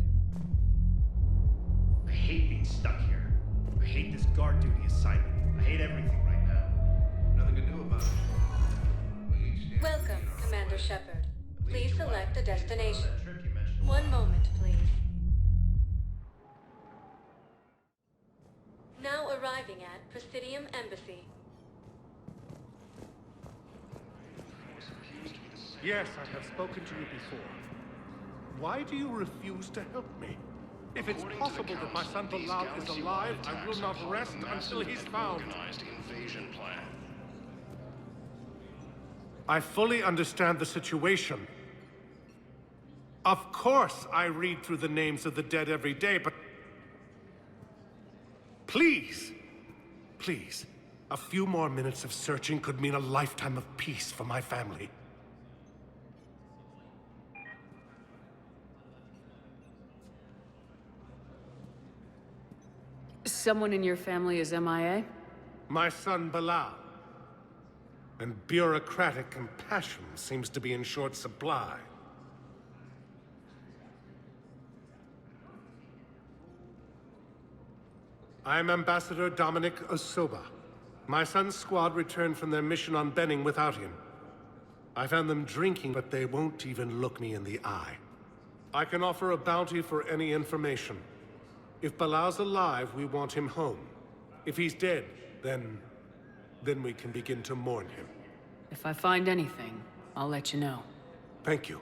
I hate being stuck here. I hate this guard duty assignment. I hate everything right now. Nothing to do about it. Welcome, Commander Shepard. Please select a destination. One moment, please. Now arriving at Presidium Embassy. Yes, I have spoken to you before. Why do you refuse to help me? If it's possible that my son Bilal is alive, I will not rest until he's found. Organized invasion plan. I fully understand the situation. Of course I read through the names of the dead every day, but... Please, please, a few more minutes of searching could mean a lifetime of peace for my family. Someone in your family is MIA? My son Bilal. And bureaucratic compassion seems to be in short supply. I'm Ambassador Dominic Osoba. My son's squad returned from their mission on Benning without him. I found them drinking, but they won't even look me in the eye. I can offer a bounty for any information. If Balal's alive, we want him home. If he's dead, then we can begin to mourn him. If I find anything, I'll let you know. Thank you.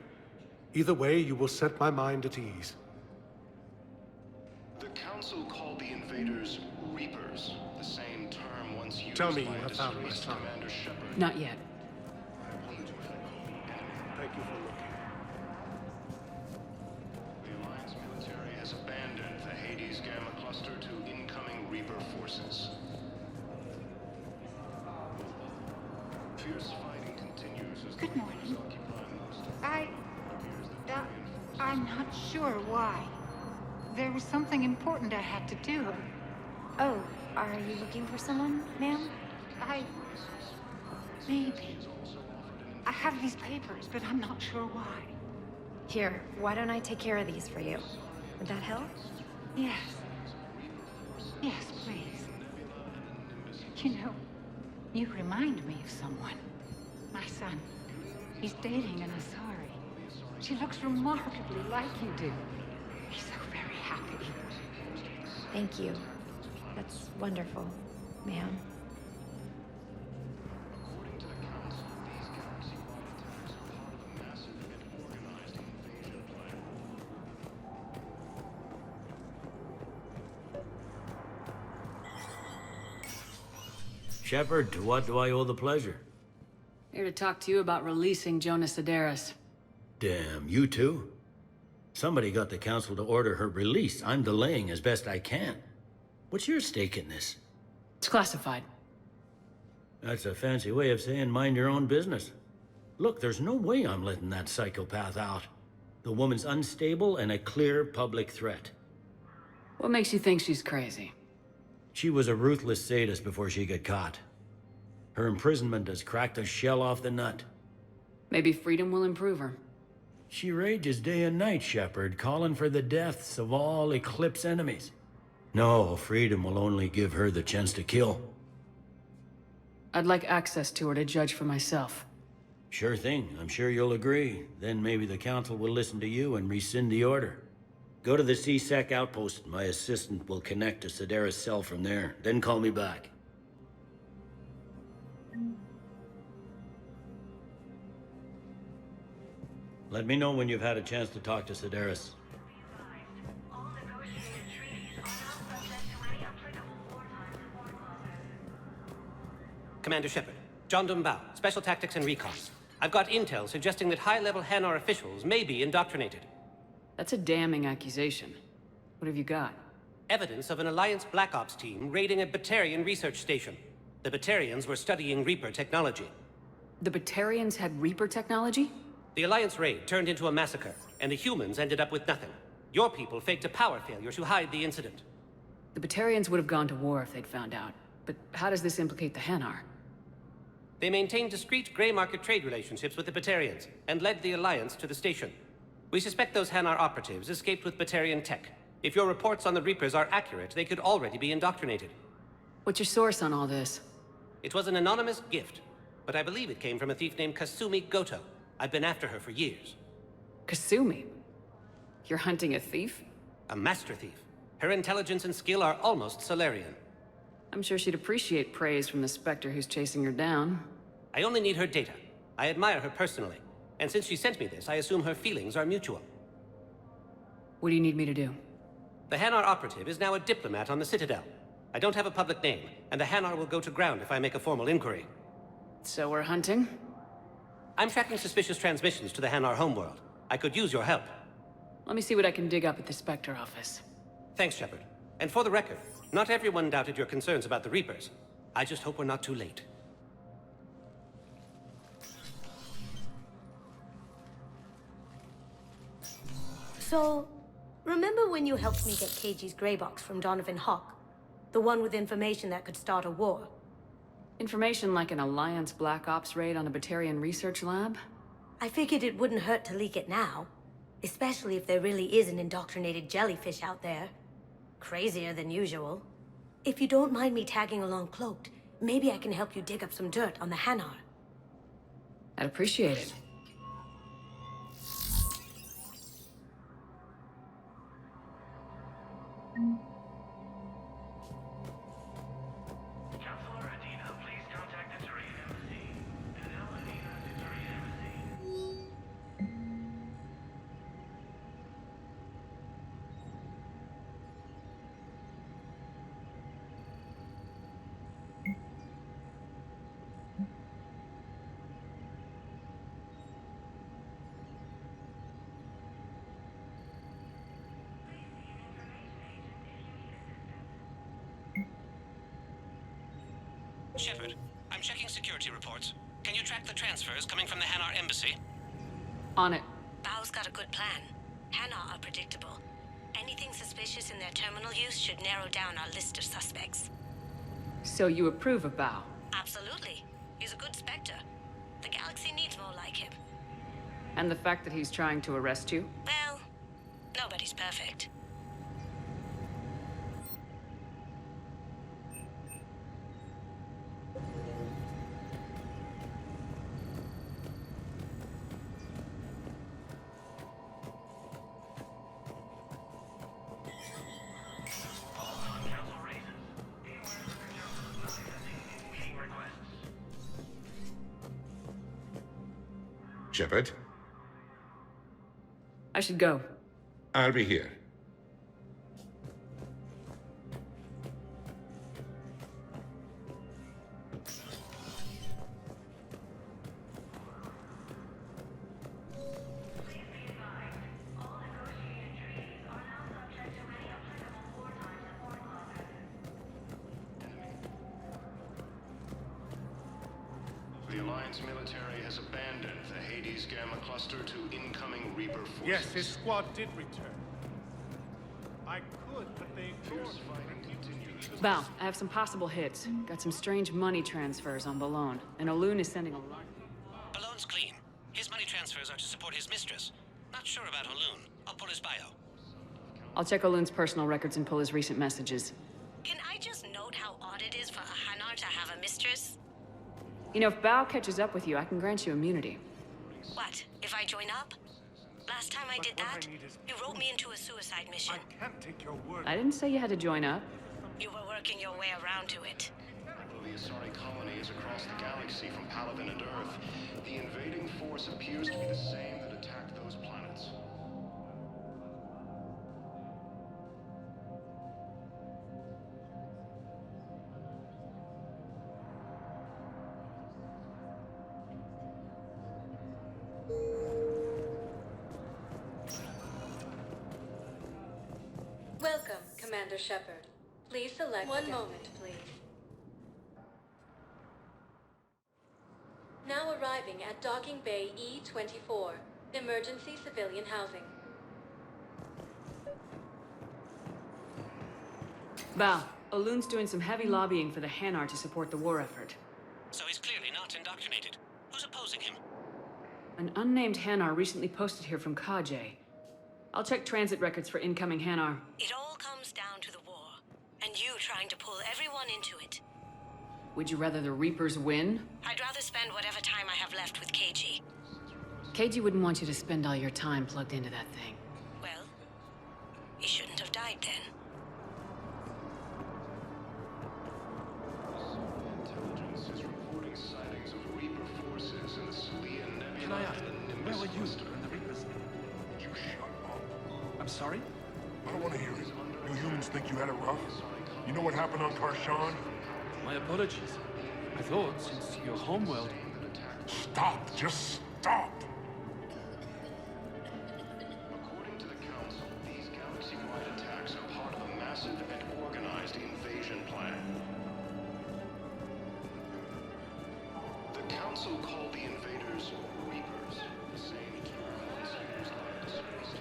Either way, you will set my mind at ease. The Council called the invaders Reapers, the same term once used Tell me by you a have found my disgraced son. Commander Shepard. Not yet. Thank you for looking. The Alliance military has abandoned the Hades Gamma Cluster to incoming Reaper forces. Fierce fighting continues as Good the morning. Reapers occupy most of I'm not sure why. There was something important I had to do. Oh, are you looking for someone, ma'am? Maybe. I have these papers, but I'm not sure why. Here, why don't I take care of these for you? Would that help? Yes. Yes, please. You know, you remind me of someone. My son. He's dating an Asari. She looks remarkably like you do. He's so very happy. Thank you. That's wonderful, ma'am. According to the Council, these galaxy-wide attacks are part of a massive and organized invasion plan. Shepard, to what do I owe the pleasure? Here to talk to you about releasing Jonas Sederis. Damn, you too? Somebody got the Council to order her release. I'm delaying as best I can. What's your stake in this? It's classified. That's a fancy way of saying mind your own business. Look, there's no way I'm letting that psychopath out. The woman's unstable and a clear public threat. What makes you think she's crazy? She was a ruthless sadist before she got caught. Her imprisonment has cracked the shell off the nut. Maybe freedom will improve her. She rages day and night, Shepard, calling for the deaths of all Eclipse enemies. No, freedom will only give her the chance to kill. I'd like access to her to judge for myself. Sure thing, I'm sure you'll agree. Then maybe the Council will listen to you and rescind the order. Go to the C-Sec outpost. My assistant will connect to Sederis' cell from there. Then call me back. Let me know when you've had a chance to talk to Sederis. Commander Shepard, John Dumbao, Special Tactics and Recon. I've got intel suggesting that high-level Hanar officials may be indoctrinated. That's a damning accusation. What have you got? Evidence of an Alliance Black Ops team raiding a Batarian research station. The Batarians were studying Reaper technology. The Batarians had Reaper technology? The Alliance raid turned into a massacre, and the humans ended up with nothing. Your people faked a power failure to hide the incident. The Batarians would have gone to war if they'd found out. But how does this implicate the Hanar? They maintained discreet gray market trade relationships with the Batarians, and led the Alliance to the station. We suspect those Hanar operatives escaped with Batarian tech. If your reports on the Reapers are accurate, they could already be indoctrinated. What's your source on all this? It was an anonymous gift, but I believe it came from a thief named Kasumi Goto. I've been after her for years. Kasumi? You're hunting a thief? A master thief. Her intelligence and skill are almost Solarian. I'm sure she'd appreciate praise from the Spectre who's chasing her down. I only need her data. I admire her personally. And since she sent me this, I assume her feelings are mutual. What do you need me to do? The Hanar operative is now a diplomat on the Citadel. I don't have a public name, and the Hanar will go to ground if I make a formal inquiry. So we're hunting? I'm tracking suspicious transmissions to the Hanar homeworld. I could use your help. Let me see what I can dig up at the Spectre office. Thanks, Shepard. And for the record, not everyone doubted your concerns about the Reapers. I just hope we're not too late. So, remember when you helped me get KG's grey box from Donovan Hawk? The one with information that could start a war? Information like an Alliance Black Ops raid on a Batarian research lab? I figured it wouldn't hurt to leak it now. Especially if there really is an indoctrinated jellyfish out there. Crazier than usual. If you don't mind me tagging along cloaked, maybe I can help you dig up some dirt on the Hanar. I'd appreciate it. Shepard, I'm checking security reports. Can you track the transfers coming from the Hanar embassy? On it. Bao's got a good plan. Hanar are predictable. Anything suspicious in their terminal use should narrow down our list of suspects. So you approve of Bao? Absolutely. He's a good Spectre. The galaxy needs more like him. And the fact that he's trying to arrest you? Well, nobody's perfect. Shepard? I should go. I'll be here. The Alliance military has abandoned the Hades Gamma cluster to incoming Reaper forces. Yes, his squad did return. I could, but they ignored me. Bao, I have some possible hits. Got some strange money transfers on Balone, and Olun is sending a lot. Balone's clean. His money transfers are to support his mistress. Not sure about Olun. I'll pull his bio. I'll check Olun's personal records and pull his recent messages. Can I just note how odd it is for a Hanar to have a mistress? You know, if Bao catches up with you, I can grant you immunity. What, if I join up? Last time I did that, you wrote me into a suicide mission. I can't take your word. I didn't say you had to join up. You were working your way around to it. Though the Asari colony is across the galaxy from Paladin and Earth, the invading force appears to be the same that attacked those planets. Welcome, Commander Shepard. Please select one moment, please. Now arriving at Docking Bay E-24, emergency civilian housing. Bao, Olun's doing some heavy lobbying for the Hanar to support the war effort. So he's clearly not indoctrinated. Who's opposing him? An unnamed Hanar recently posted here from Kajay. I'll check transit records for incoming Hanar. It all comes down to the war, and you trying to pull everyone into it. Would you rather the Reapers win? I'd rather spend whatever time I have left with KG. KG wouldn't want you to spend all your time plugged into that thing. Well, he shouldn't have died then. Intelligence is reporting sightings of Reaper forces in the Salian Nebula. Can I ask, and the where Nimbus were you cluster. when the Reapers... You shut up. I'm sorry? I don't want to hear it. You humans think you had it rough? You know what happened on Karshan? My apologies. I thought, since your homeworld... Stop! Just stop! According to the Council, these galaxy-wide attacks are part of a massive and organized invasion plan. The Council called the invaders Reapers, the same term once used by the disgraced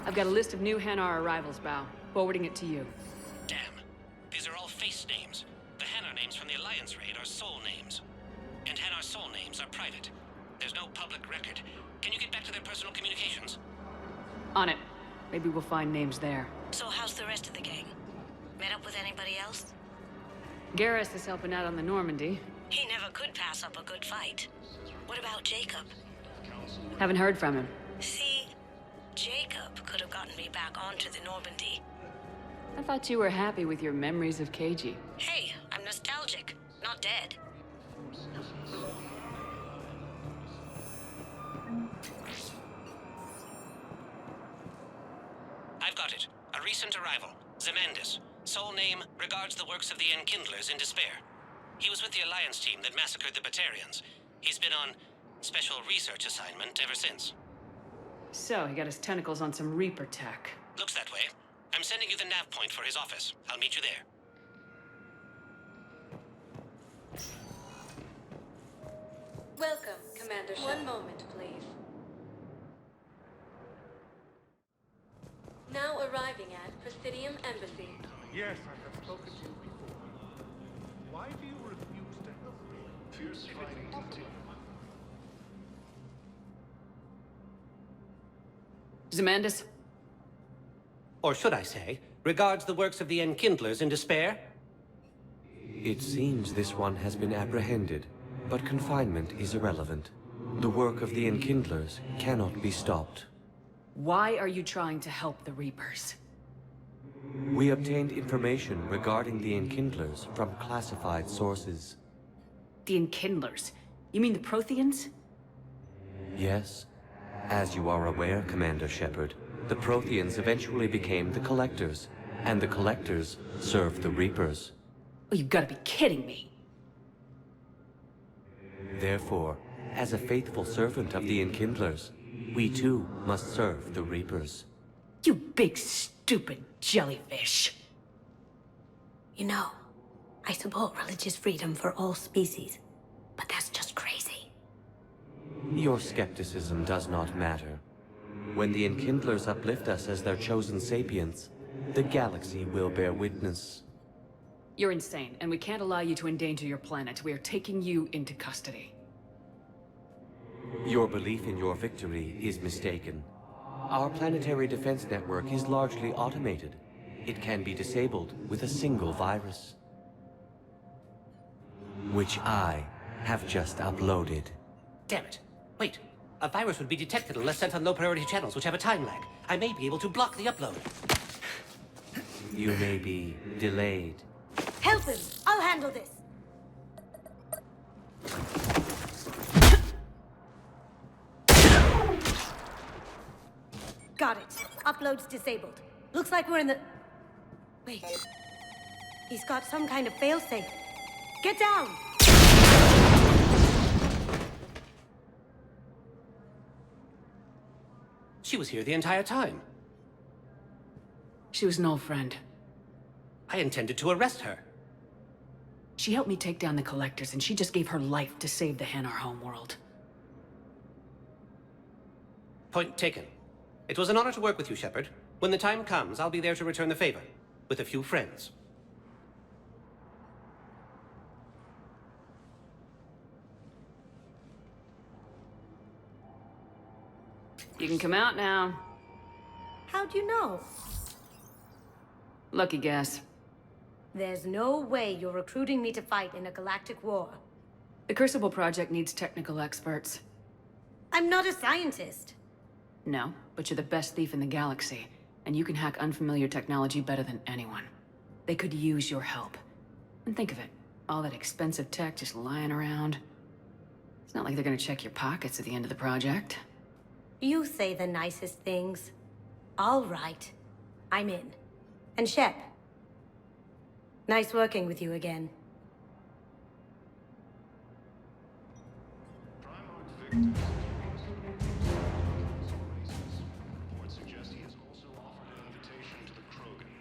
I've got a list of new Hanar arrivals, Bao. Forwarding it to you. Damn. These are all face names. trade are soul names. And Hanar soul names are private. There's no public record. Can you get back to their personal communications? On it. Maybe we'll find names there. So how's the rest of the gang? Met up with anybody else? Garrus is helping out on the Normandy. He never could pass up a good fight. What about Jacob? Haven't heard from him. See, Jacob could have gotten me back onto the Normandy. I thought you were happy with your memories of KG. Hey, I'm nostalgic, not dead. I've got it. A recent arrival. Zemandis. Soul name regards the works of the Enkindlers in despair. He was with the Alliance team that massacred the Batarians. He's been on special research assignment ever since. So, he got his tentacles on some Reaper tech. Looks that way. I'm sending you the nav point for his office. I'll meet you there. Welcome, Commander Shepard. One moment, please. Now arriving at Presidium Embassy. Yes, I have spoken to you before. Why do you refuse to help me? Fierce fighting continues. Zemandis? Or should I say, regards the works of the Enkindlers in despair? It seems this one has been apprehended, but confinement is irrelevant. The work of the Enkindlers cannot be stopped. Why are you trying to help the Reapers? We obtained information regarding the Enkindlers from classified sources. The Enkindlers? You mean the Protheans? Yes. As you are aware, Commander Shepard, the Protheans eventually became the Collectors, and the Collectors served the Reapers. Oh, you've got to be kidding me. Therefore, as a faithful servant of the Enkindlers, we too must serve the Reapers. You big stupid jellyfish. You know, I support religious freedom for all species, but that's just crazy. Your skepticism does not matter. When the Enkindlers uplift us as their chosen sapients, the galaxy will bear witness. You're insane, and we can't allow you to endanger your planet. We are taking you into custody. Your belief in your victory is mistaken. Our planetary defense network is largely automated. It can be disabled with a single virus, which I have just uploaded. Damn it. Wait. A virus would be detected unless sent on low-priority channels, which have a time lag. I may be able to block the upload. You may be delayed. Help him! I'll handle this! Got it. Upload's disabled. Looks like we're in the... Wait. He's got some kind of failsafe. Get down! She was here the entire time. She was an old friend. I intended to arrest her. She helped me take down the Collectors, and she just gave her life to save the Hanar homeworld. Point taken. It was an honor to work with you, Shepard. When the time comes, I'll be there to return the favor. With a few friends. You can come out now. How'd you know? Lucky guess. There's no way you're recruiting me to fight in a galactic war. The Crucible Project needs technical experts. I'm not a scientist. No, but you're the best thief in the galaxy, and you can hack unfamiliar technology better than anyone. They could use your help. And think of it, all that expensive tech just lying around. It's not like they're gonna check your pockets at the end of the project. You say the nicest things. All right. I'm in. And Shep. Nice working with you again. Reports suggest he has also offered an invitation to the Krogan.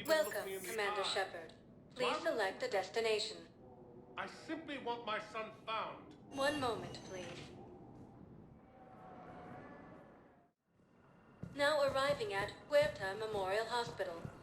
Welcome, Commander Shepard. Please select a destination. I simply want my son found. One moment, please. Now arriving at Huerta Memorial Hospital.